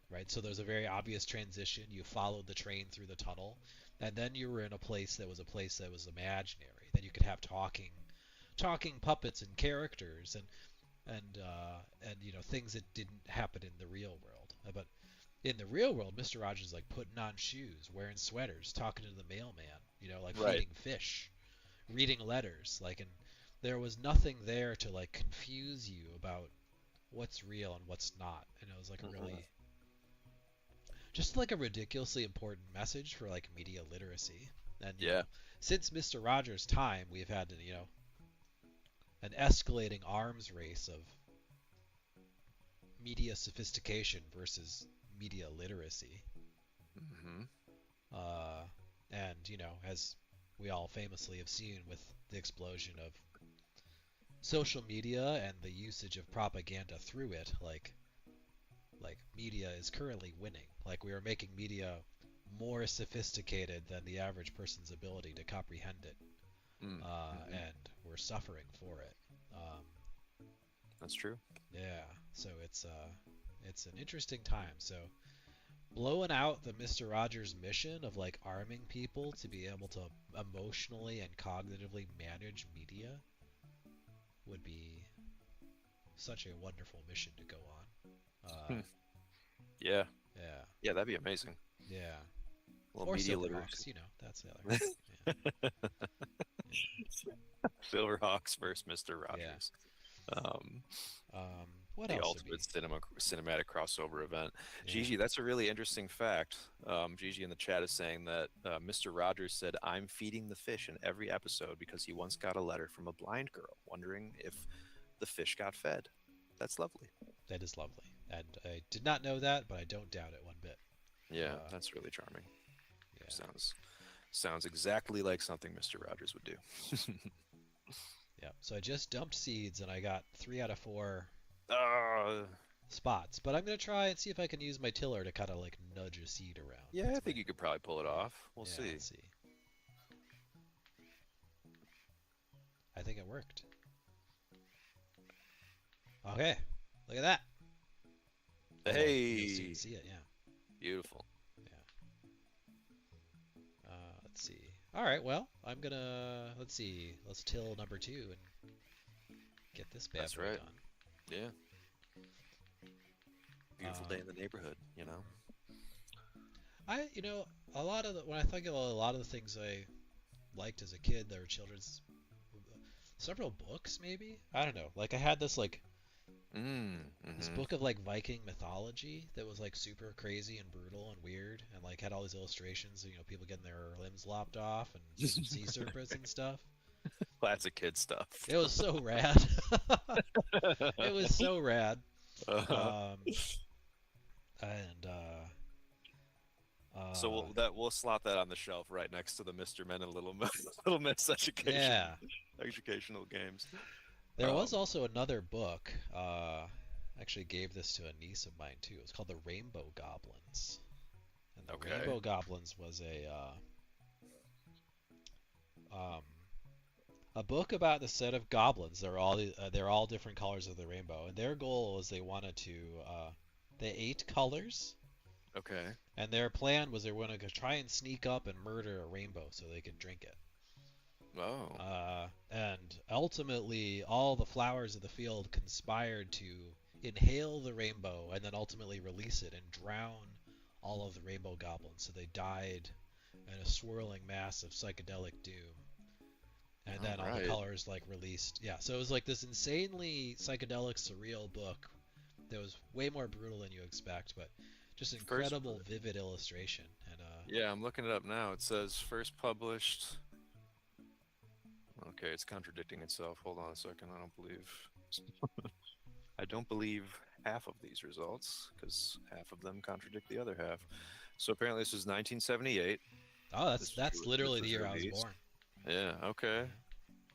right? So there's a very obvious transition. You followed the train through the tunnel, and then you were in a place that was imaginary. That you could have talking puppets and characters and things that didn't happen in the real world. But in the real world, Mr. Rogers is like putting on shoes, wearing sweaters, talking to the mailman, like Right. feeding fish, reading letters, like and there was nothing there to like confuse you about what's real and what's not. And it was like a Mhm. really just like a ridiculously important message for like media literacy. And Yeah. since Mr. Rogers' time, we've had an escalating arms race of media sophistication versus media literacy. Hmm. Uh, and as we all famously have seen with the explosion of social media and the usage of propaganda through it, like media is currently winning. Like we are making media more sophisticated than the average person's ability to comprehend it, Mm-hmm. and we're suffering for it. Um, That's true. yeah, so it's an interesting time. So blowing out the Mr. Rogers mission of like arming people to be able to emotionally and cognitively manage media would be such a wonderful mission to go on. Hmm. Yeah. Yeah, Yeah, that'd be amazing. yeah. A little Or media literacy. Silverhawks, that's the other. Silverhawks versus Mr. Yeah, Rogers. Um, yeah. What the else would ultimate be? cinematic crossover event. Yeah, Gigi, that's a really interesting fact. Gigi in the chat is saying that Mr. Rogers said, "I'm feeding the fish in every episode because he once got a letter from a blind girl wondering if the fish got fed." That's lovely. that is lovely, and I did not know that, but I don't doubt it one bit. Yeah, Uh, that's really charming. yeah, Sounds exactly like something Mr. Rogers would do. yeah. So I just dumped seeds, and I got 3 out of 4 uh, spots. But I'm gonna try and see if I can use my tiller to kind of like nudge a seed around. yeah, I That's my think you could probably pull it yeah, off. We'll yeah. see. Let's see. I think it worked. Okay, look at that. Although you'll soon Hey, see it. Yeah. beautiful. Yeah. Let's see. All right. Well, I'm gonna let's see. Let's till number two and get this bad That's boy right. done. Yeah, beautiful day Um, in the neighborhood. You know. you know, a lot of when I think of a lot of the things I liked as a kid, there were children's several books maybe. I don't know. Like I had this Mm-hmm. book of like Viking mythology that was like super crazy and brutal and weird and like had all these illustrations of, people getting their limbs lopped off and sea serpents and stuff. Classic kid stuff. It was so rad. It was so rad. uh Um, and So uh, we'll slot that on the shelf right next to the Mr. Men and Little Miss yeah, educational games. there was Um, also another book. I actually gave this to a niece of mine too. It was called The Rainbow Goblins. And the okay. Rainbow Goblins was um, a book about the set of goblins. They're all different colors of the rainbow, and their goal was they ate colors, Okay. and their plan was they were going to try and sneak up and murder a rainbow so they could drink it. Oh, And ultimately, all the flowers of the field conspired to inhale the rainbow and then ultimately release it and drown all of the rainbow goblins. So they died in a swirling mass of psychedelic doom. And all then all the right. colors like released. Yeah, so it was like this insanely psychedelic, surreal book that was way more brutal than you expect, but just First, incredible, vivid illustration. And yeah, I'm looking it up now. It says first published. Okay, it's contradicting itself. Hold on a second. I don't believe half of these results because half of them contradict the other half. So apparently this was 1978. oh, that's This that's this literally the was year I was released. born. Yeah. Okay.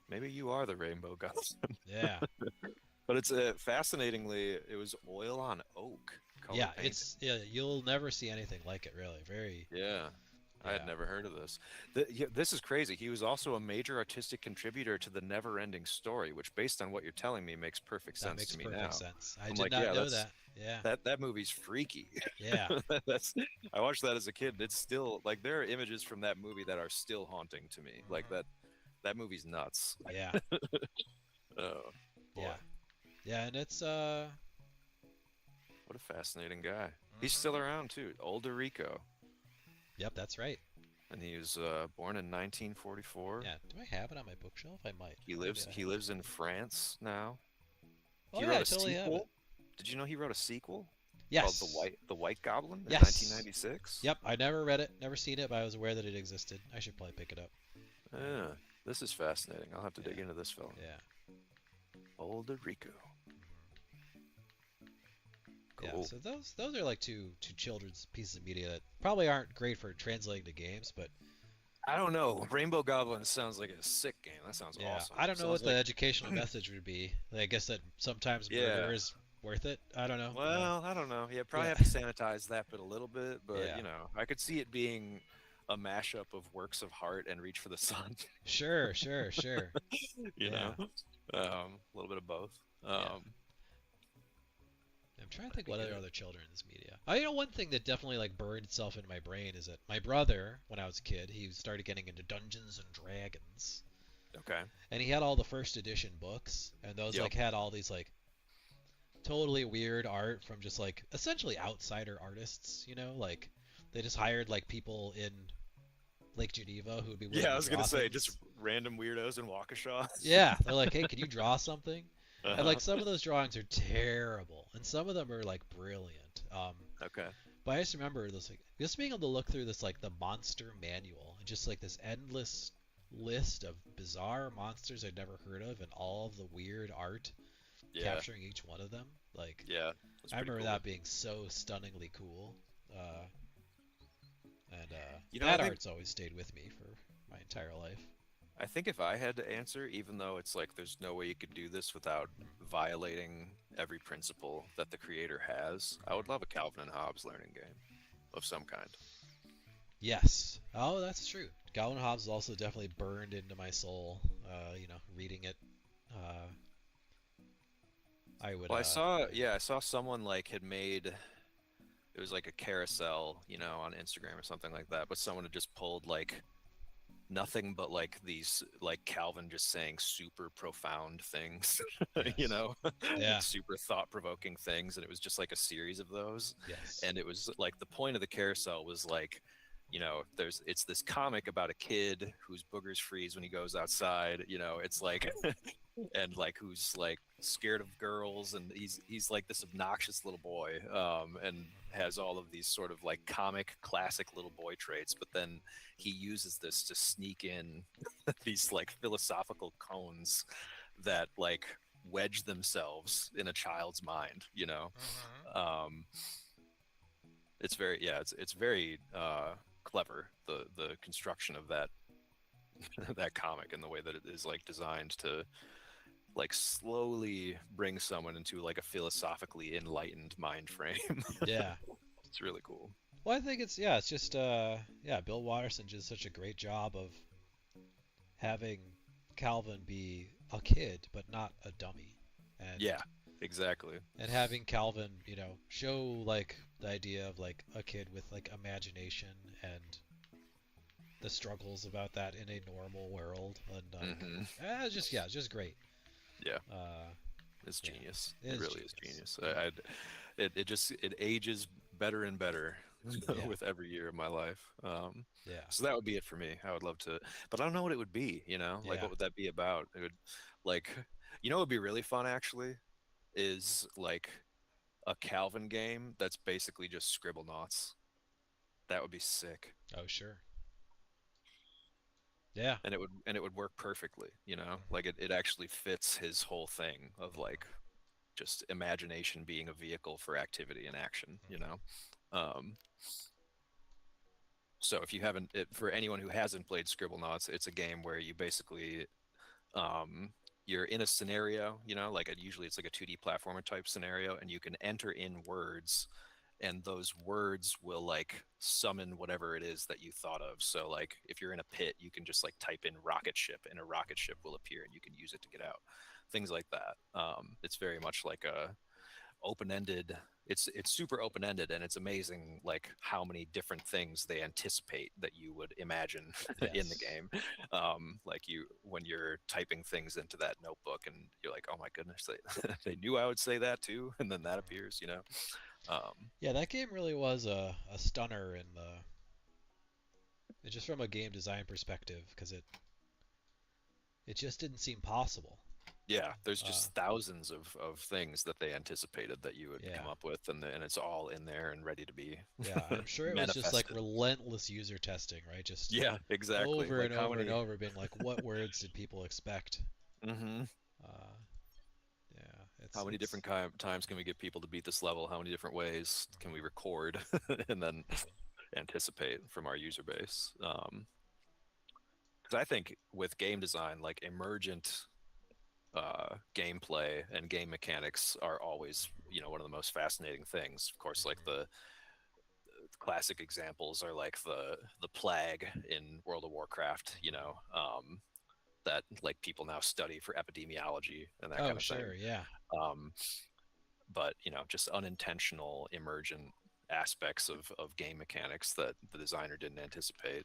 Maybe you are the rainbow goblin. Yeah, But it's fascinatingly, it was oil on oak color yeah, painting. you'll never see anything like it, really. Very, Yeah, I had yeah, never heard of this. Yeah, this is crazy. He was also a major artistic contributor to the Never-Ending Story, which, based on what you're telling me, makes perfect that sense makes to me perfect now. sense. I I'm did like, not yeah, know that. Yeah, that movie's freaky. yeah, That's I watched that as a kid. And it's still like there are images from that movie that are still haunting to me. Like hmm that movie's nuts. yeah, Oh boy, yeah, yeah, and it's what a fascinating guy. He's mhm. still around too. Older Rico. Yep, that's right. And he was born in 1944. Yeah, do I have it on my bookshelf? I might. He Maybe lives I he have it. lives in France now. Oh He yeah, wrote I a totally have it. sequel. Did you know he wrote a sequel called Yes, The White Goblin in yes. 1996? Yep, I never read it, never seen it, but I was aware that it existed. I should probably pick it up. Yeah, this is fascinating. I'll have to dig Yeah, into this film. yeah, Older Rico. hmm yeah. Cool. So those are like two children's pieces of media that probably aren't great for translating to games, but I don't know. Rainbow Goblin sounds like a sick game. That sounds yeah, awesome. I don't know Sounds what the like educational message would be. I guess that sometimes yeah. murder is worth it. I don't know. Well, I don't know. Yeah, probably Yeah, have to sanitize that bit a little bit, but yeah. I could see it being a mashup of works of heart and Reach for the Sun. Sure, sure, sure. you Yeah, know, a little bit of both. yeah. Um, I'm trying to I think could what get other it. other children's media. One thing that definitely like burned itself in my brain is that my brother, when I was a kid, he started getting into Dungeons and Dragons, Okay. and he had all the first edition books, and those Yep. like had all these like totally weird art from just like essentially outsider artists, like they just hired like people in Lake Geneva who would be willing Yeah, I to was gonna draw say just things. random weirdos in Waukesha. Yeah, they're like, "Hey, can you draw something?" And uh-huh. like some of those drawings are terrible, and some of them are like brilliant. Okay. But I just remember this like just being able to look through this like the monster manual and just like this endless list of bizarre monsters I'd never heard of and all of the weird art Yeah. capturing each one of them. Like Yeah. That's I pretty remember cool. that being so stunningly cool. Uh, and I that think art's always stayed with me for my entire life. if I had to answer, even though it's like there's no way you could do this without violating every principle that the creator has, I would love a Calvin and Hobbes learning game of some kind. Yes. Oh, that's true. Calvin Hobbes is also definitely burned into my soul. Reading it, uh, I would. Well, Yeah. I saw someone like had made it was like a carousel, you know, on Instagram or something like that. But someone had just pulled like nothing but like these like Calvin just saying super profound things, you Yes. know, Yeah. super thought provoking things, and it was just like a series of those, Yes. and it was like the point of the carousel was like, you know, it's this comic about a kid whose boogers freeze when he goes outside, you know, it's like and like who's like scared of girls, and he's like this obnoxious little boy, and has all of these sort of like comic classic little boy traits, but then he uses this to sneak in these like philosophical cones that like wedge themselves in a child's mind, you know. Mm-hmm. um it's very, yeah, it's very clever, the construction of that that comic, and the way that it is like designed to like slowly bring someone into like a philosophically enlightened mind frame. Yeah. It's really cool. Well, I think it's yeah, it's just yeah, Bill Watterson did such a great job of having Calvin be a kid but not a dummy. Yeah, And exactly. having Calvin, show like the idea of like a kid with like imagination and the struggles about that in a normal world and like Hmm. just yeah, it's just great. Yeah, Uh it's yeah, genius. it It is really is genius. genius. Yeah. It just it ages better and better Yeah. with every year of my life. Yeah. So that would be it for me. I would love to, but I don't know what it would be. You know, like Yeah. what would that be about? It would, like, you know, what would be really fun actually is like a Calvin game that's basically just scribble knots. That would be sick. Oh, sure. Yeah. And it would work perfectly, you know, like Hmm. it actually fits his whole thing of like just imagination being a vehicle for activity and action, you know. um so if you haven't for anyone who hasn't played Scribblenauts, it's a game where you basically um you're in a scenario, you know, like usually it's like a 2D platformer type scenario, and you can enter in words, and those words will like summon whatever it is that you thought of. So like if you're in a pit, you can just like type in rocket ship, and a rocket ship will appear, and you can use it to get out. Things like that. It's very much like a open-ended, it's super open-ended, and it's amazing like how many different things they anticipate that you would imagine in the Yes. game. Like you, when you're typing things into that notebook, and you're like, oh my goodness, they knew I would say that too, and then that appears, you know. Yeah, that game really was a stunner in the just from a game design perspective because it just didn't seem possible. Yeah, there's Uh, just thousands of things that they anticipated that you would come yeah, up with, and it's all in there and ready to be yeah. I'm sure it was just like manifested. relentless user testing, right? Just Yeah, exactly. over Like and over and over, being like, what words did people expect? hmm Uh, yeah, how many it's different times can we get people to beat this level? How many different ways can we record and then anticipate from our user base? Because I think with game design, like emergent gameplay and game mechanics are always, you know, one of the most fascinating things. Of course, like the classic examples are like the plague in World of Warcraft, you know, that like people now study for epidemiology and that oh kind of thing. sure, yeah. Um, but you know, just unintentional emergent aspects of game mechanics that the designer didn't anticipate.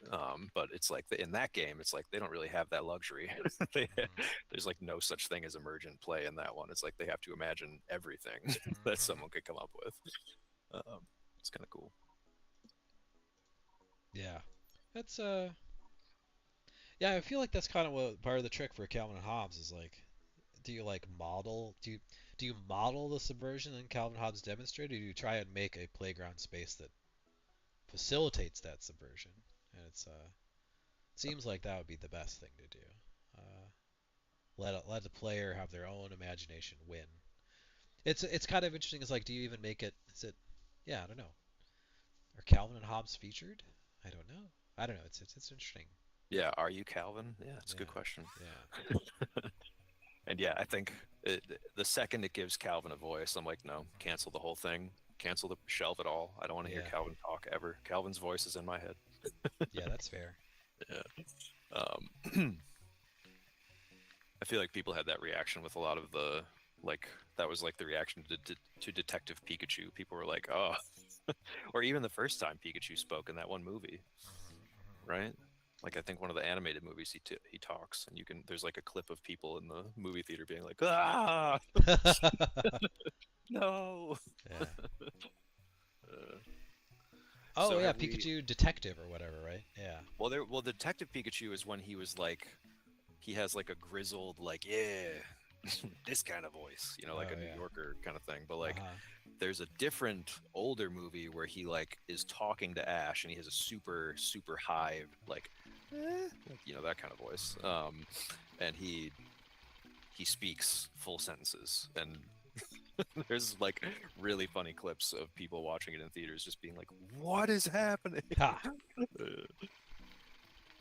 But it's like in that game, it's like they don't really have that luxury. they, Hmm. there's like no such thing as emergent play in that one. It's like they have to imagine everything that Hmm. someone could come up with. Um, it's kind of cool. Yeah, that's yeah. I feel like that's kind of what part of the trick for Calvin and Hobbes is like, do you like model do you model the subversion that Calvin and Hobbes demonstrated, or do you try and make a playground space that facilitates that subversion? And seems like that would be the best thing to do. Uh, let the player have their own imagination win. It's kind of interesting. It's like, do you even make it? Is it? Yeah, I don't know. Are Calvin and Hobbes featured? I don't know. I don't know. It's interesting. Yeah, are you Calvin? Yeah, it's a Yeah, good question. yeah. And yeah, I think the second it gives Calvin a voice, I'm like, no, cancel the whole thing, cancel the shelve it all. I don't want to hear Yeah, Calvin talk ever. Calvin's voice is in my head. yeah. That's fair. Yeah. I feel like people had that reaction with a lot of the like that was like the reaction to Detective Pikachu. People were like, "Oh, Or even the first time Pikachu spoke in that one movie, right? Like I think one of the animated movies he talks, and you can there's like a clip of people in the movie theater being like, "Ah, no." Yeah. Uh, Oh so yeah, have we? Pikachu Detective or whatever, right? Yeah. Well, Detective Pikachu is when he was like he has like a grizzled like this kind of voice, like Oh a New yeah. Yorker kind of thing. But like Uh-huh. there's a different older movie where he like is talking to Ash and he has a super super high like that kind of voice. And he speaks full sentences and there's like really funny clips of people watching it in theaters just being like, what is happening? Ha.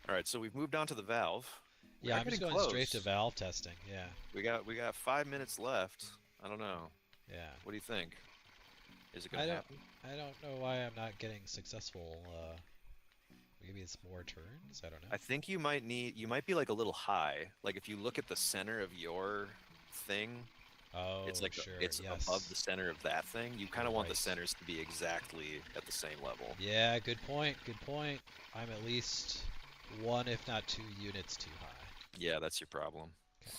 All right, so we've moved on to the valve. We Yeah, are I'm just getting going straight to close. valve testing. Yeah. We got 5 minutes left. I don't know. Yeah. What do you think? Is it I gonna don't happen? I don't know why I'm not getting successful maybe it's more turns, I don't know. I think you might be like a little high. Like if you look at the center of your thing, it's Oh, like sure. it's above the Yes. center of that thing. You kind You're of want the right. centers to be exactly at the same level. Yeah, good point. Good point. I'm at least one if not 2 units too high. Yeah, that's your problem. Okay.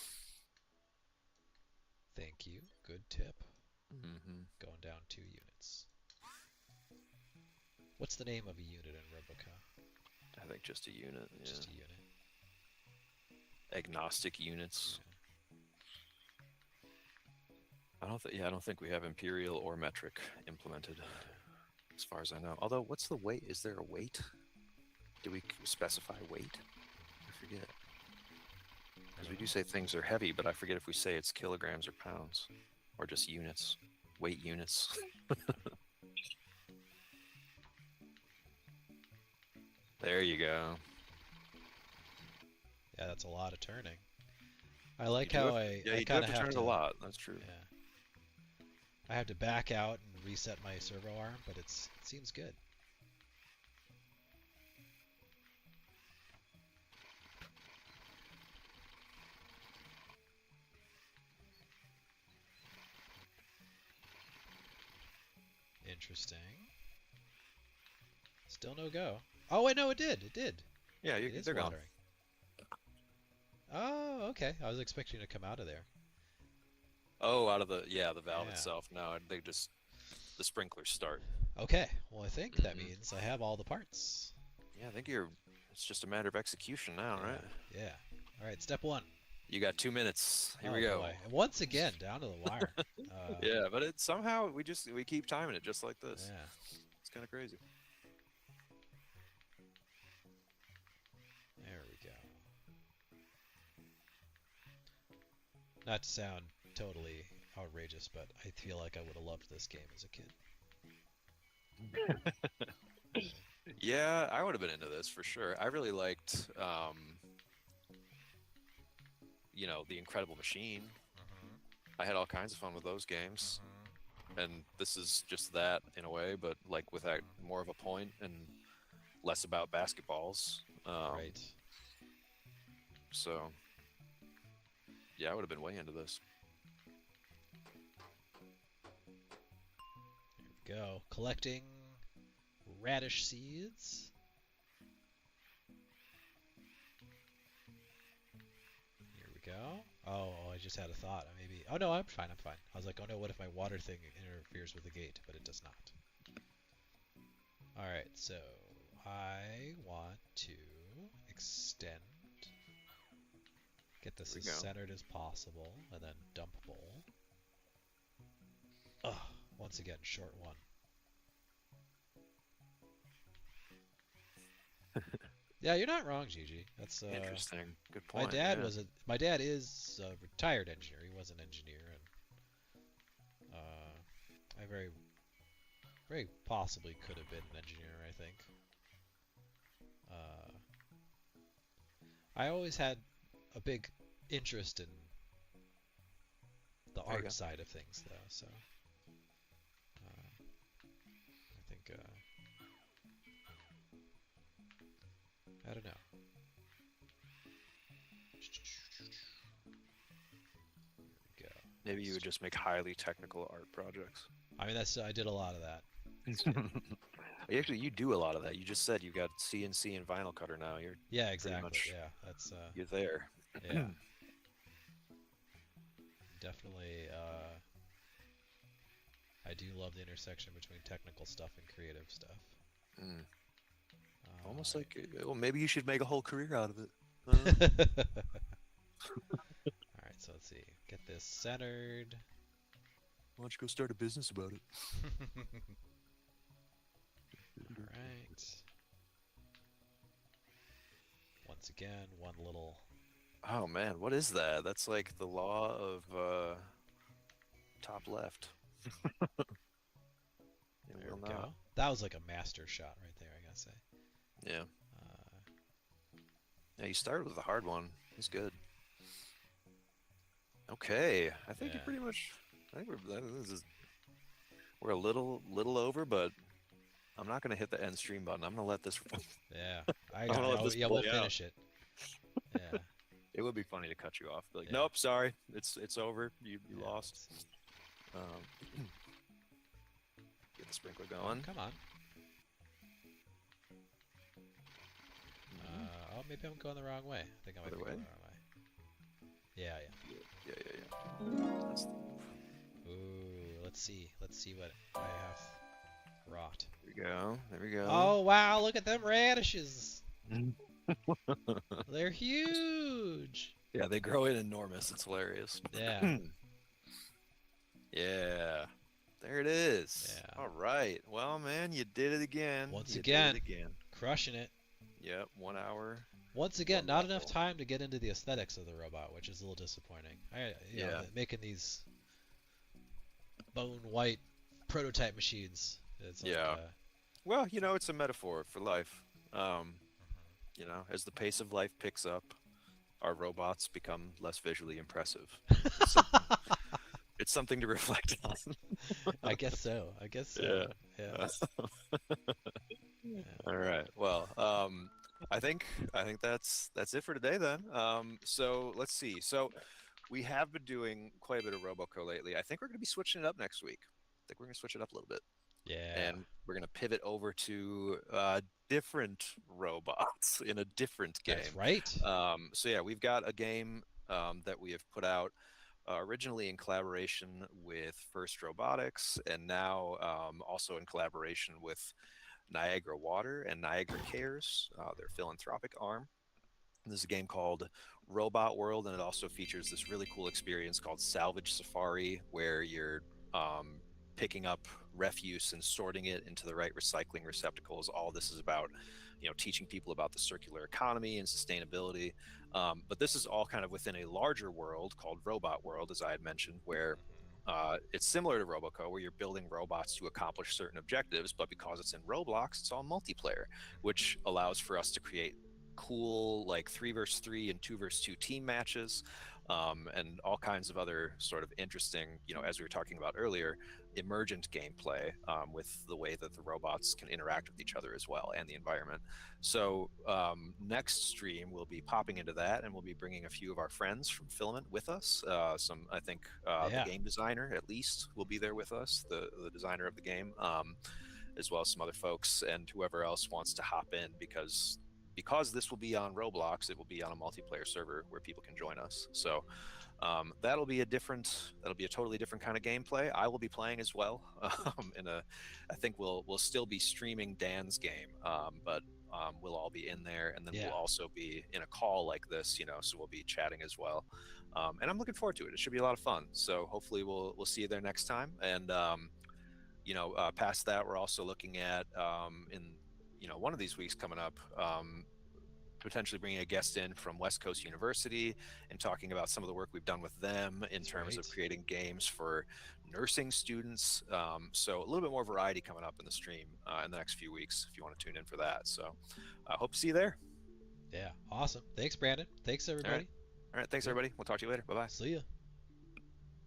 Thank you. Good tip. Hmm. Going down 2 units. What's the name of a unit in Roboca? I think just a unit. Yeah, Just a unit. agnostic units. Yeah. I don't think. Yeah, I don't think we have imperial or metric implemented, as far as I know. Although, what's the weight? Is there a weight? Do we specify weight? I forget. I Because don't we do know. say things are heavy, but I forget if we say it's kilograms or pounds, or just units, weight units. There you go. Yeah, that's a lot of turning. I You like do how have, I, yeah, I you do kind have of to have turn it to, a lot. That's true. yeah, I have to back out and reset my servo arm, but it seems good. Interesting. Still no go. Oh wait, no, it did. It did. Yeah, It is they're gone. watering. Oh, okay. I was expecting to come out of there. Oh, out of the valve Yeah. itself. No, they just the sprinklers start. Okay. Well, I think that Hmm. means I have all the parts. Yeah, I think you're. It's just a matter of execution now, right? Yeah. Yeah. All right. Step one. You got 2 minutes. Here we Oh go. boy. And once again, down to the wire. Yeah, but it somehow we keep timing it just like this. Yeah. It's kind of crazy. There we go. Not to sound totally outrageous, but I feel like I would have loved this game as a kid. Yeah, I would have been into this for sure. I really liked, The Incredible Machine. Mm-hmm. I had all kinds of fun with those games, Mm-hmm. and this is just that in a way, but like with that more of a point and less about basketballs. Right. So yeah, I would have been way into this. Here we go. Collecting radish seeds. Here we go. Oh, I just had a thought. Maybe. Oh no, I'm fine. I'm fine. I was like, oh no, what if my water thing interferes with the gate? But it does not. All right. So I want to extend. Get this Here we as go. centered as possible, and then dump bowl. Ugh. Once again, short one. Yeah, you're not wrong, Gigi. That's Interesting. Good my point. dad Yeah. was a my dad is a retired engineer. He was an engineer, and I very possibly could have been an engineer. I think. Uh, I always had a big interest in the There you art go. side of things, though. So I think I don't know. Here we go. Maybe you would just make highly technical art projects. I mean, that's I did a lot of that. Sweet. Actually, you do a lot of that. You just said you got CNC and vinyl cutter now. You're Yeah, pretty exactly. much Yeah, that's you're there. yeah, definitely. I do love the intersection between technical stuff and creative stuff. Mm, almost Uh, like, well, maybe you should make a whole career out of it. all right, so let's see. Get this centered. Why don't you go start a business about it? All right. Once again, one little. Oh man, what is that? That's like the law of top left. It There will we not. go. That was like a master shot right there, I gotta say. Yeah. Uh, Yeah, you started with a hard one. That's good. Okay, I think you yeah, pretty much. I think we're a little over, but I'm not gonna hit the end stream button. I'm gonna let this. yeah. I I'm got. gonna let Yeah, this yeah, we'll play out. finish it. Yeah, It would be funny to cut you off. Be like, yeah, nope, sorry, it's over. You yeah. lost. Let's see. Um, get the sprinkler Oh, going. come on. Hmm. Oh, maybe I'm going the wrong way. I think I might Other be way. going the wrong way. Yeah, yeah. Yeah. That's the move. Ooh, let's see. Let's see what I have wrought. There we go. There we go. Oh wow! Look at them radishes. They're huge. Yeah, they grow in enormous. It's hilarious. Yeah, Yeah. There it is. yeah. All right. Well, man, you did it again. Once You did it again, again. crushing it. Yep. 1 hour. Once again, One not enough level. time to get into the aesthetics of the robot, which is a little disappointing. Yeah. Making these bone white prototype machines. It's like, Yeah. Well, it's a metaphor for life. Um, as the pace of life picks up, our robots become less visually impressive. It's something, it's something to reflect on. I guess so. I guess so. Yeah. Yeah. Yeah. All right. Well, I think that's it for today then. So let's see. So we have been doing quite a bit of Roboco lately. I think we're going to be switching it up next week. I think we're going to switch it up a little bit, Yeah. and we're going to pivot over to different robots in a different That's game. right. So yeah, we've got a game that we have put out originally in collaboration with First Robotics, and now also in collaboration with Niagara Water and Niagara Cares, their philanthropic arm. This is a game called Robot World, and it also features this really cool experience called Salvage Safari, where you're um, picking up refuse and sorting it into the right recycling receptacles. All this is about, teaching people about the circular economy and sustainability. But this is all kind of within a larger world called Robot World, as I had mentioned, where it's similar to Roboco, where you're building robots to accomplish certain objectives, but because it's in Roblox, it's all multiplayer, which allows for us to create cool like 3 versus 3 and 2 versus 2 team matches, and all kinds of other sort of interesting, as we were talking about earlier, emergent gameplay with the way that the robots can interact with each other as well and the environment. So next stream we'll be popping into that, and we'll be bringing a few of our friends from Filament with us. Some, I think, the Yeah. game designer at least will be there with us, the designer of the game, as well as some other folks and whoever else wants to hop in, because this will be on Roblox, it will be on a multiplayer server where people can join us. So that'll be a totally different kind of gameplay. I will be playing as well. I think we'll still be streaming Dan's game, but we'll all be in there, and then Yeah. we'll also be in a call like this, so we'll be chatting as well. And I'm looking forward to it. It should be a lot of fun. So hopefully we'll see you there next time. And past that, we're also looking at in one of these weeks coming up, potentially bringing a guest in from West Coast University and talking about some of the work we've done with them in That's terms right. of creating games for nursing students. So a little bit more variety coming up in the stream in the next few weeks if you want to tune in for that. So I hope to see you there. Yeah. Awesome. Thanks, Brandon. Thanks, All right. everybody. All right. Thanks, Yep. everybody. We'll talk to you later. Bye bye. See ya.